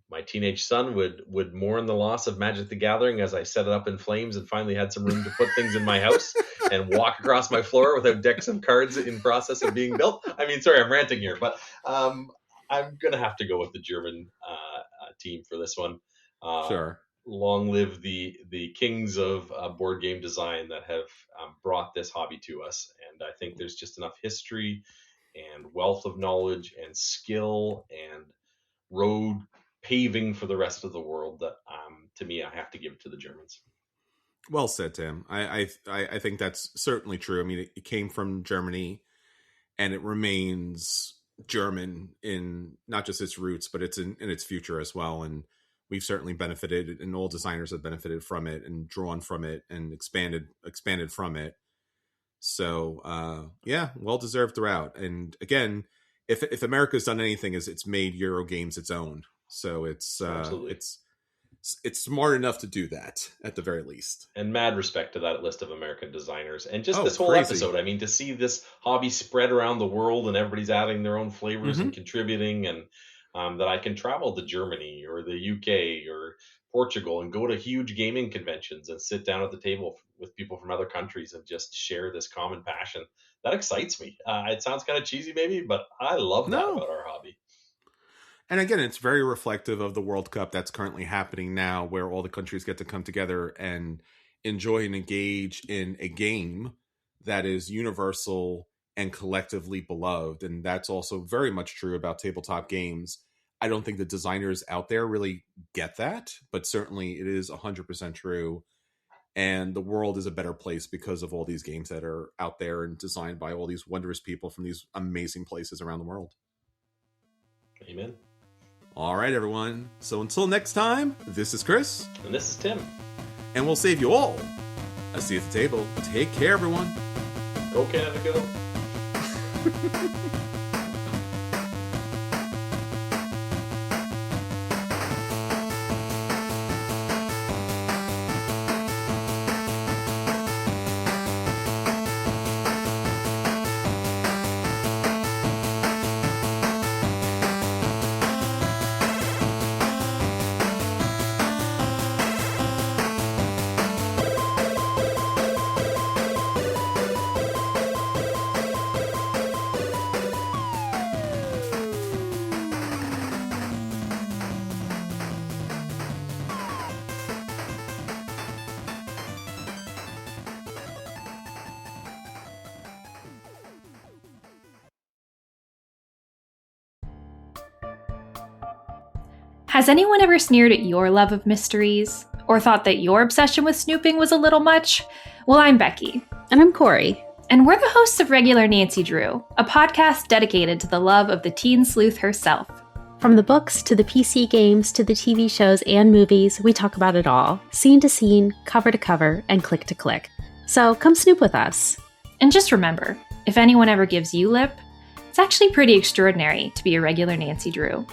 My teenage son would mourn the loss of Magic the Gathering as I set it up in flames and finally had some room to put things in my house and walk across my floor without decks of cards in process of being built. I mean, sorry, I'm ranting here, but I'm going to have to go with the German team for this one. Sure. Long live the kings of board game design that have brought this hobby to us. And I think there's just enough history and wealth of knowledge and skill and road paving for the rest of the world that to me, I have to give it to the Germans. Well said, Tim. I think that's certainly true. I mean, it came from Germany and it remains German in not just its roots, but it's in its future as well. And we've certainly benefited, and all designers have benefited from it and drawn from it and expanded from it. So yeah, well deserved throughout. And again, if America's done anything, is it's made Euro games its own. So it's smart enough to do that at the very least. And mad respect to that list of American designers. And just this whole episode, I mean, to see this hobby spread around the world and everybody's adding their own flavors and contributing, and that I can travel to Germany or the UK or Portugal and go to huge gaming conventions and sit down at the table with people from other countries and just share this common passion. That excites me. It sounds kind of cheesy maybe, but I love that about our hobby. And again, it's very reflective of the World Cup that's currently happening now, where all the countries get to come together and enjoy and engage in a game that is universal and collectively beloved. And that's also very much true about tabletop games. I don't think the designers out there really get that, but certainly it is 100% true. And the world is a better place because of all these games that are out there and designed by all these wondrous people from these amazing places around the world. Amen. All right, everyone. So until next time, this is Chris. And this is Tim. And we'll save you all a seat at the table. Take care, everyone. Go Canada, go. Has anyone ever sneered at your love of mysteries? Or thought that your obsession with snooping was a little much? Well, I'm Becky. And I'm Corey. And we're the hosts of Regular Nancy Drew, a podcast dedicated to the love of the teen sleuth herself. From the books to the PC games to the TV shows and movies, we talk about it all, scene to scene, cover to cover, and click to click. So come snoop with us. And just remember, if anyone ever gives you lip, it's actually pretty extraordinary to be a regular Nancy Drew.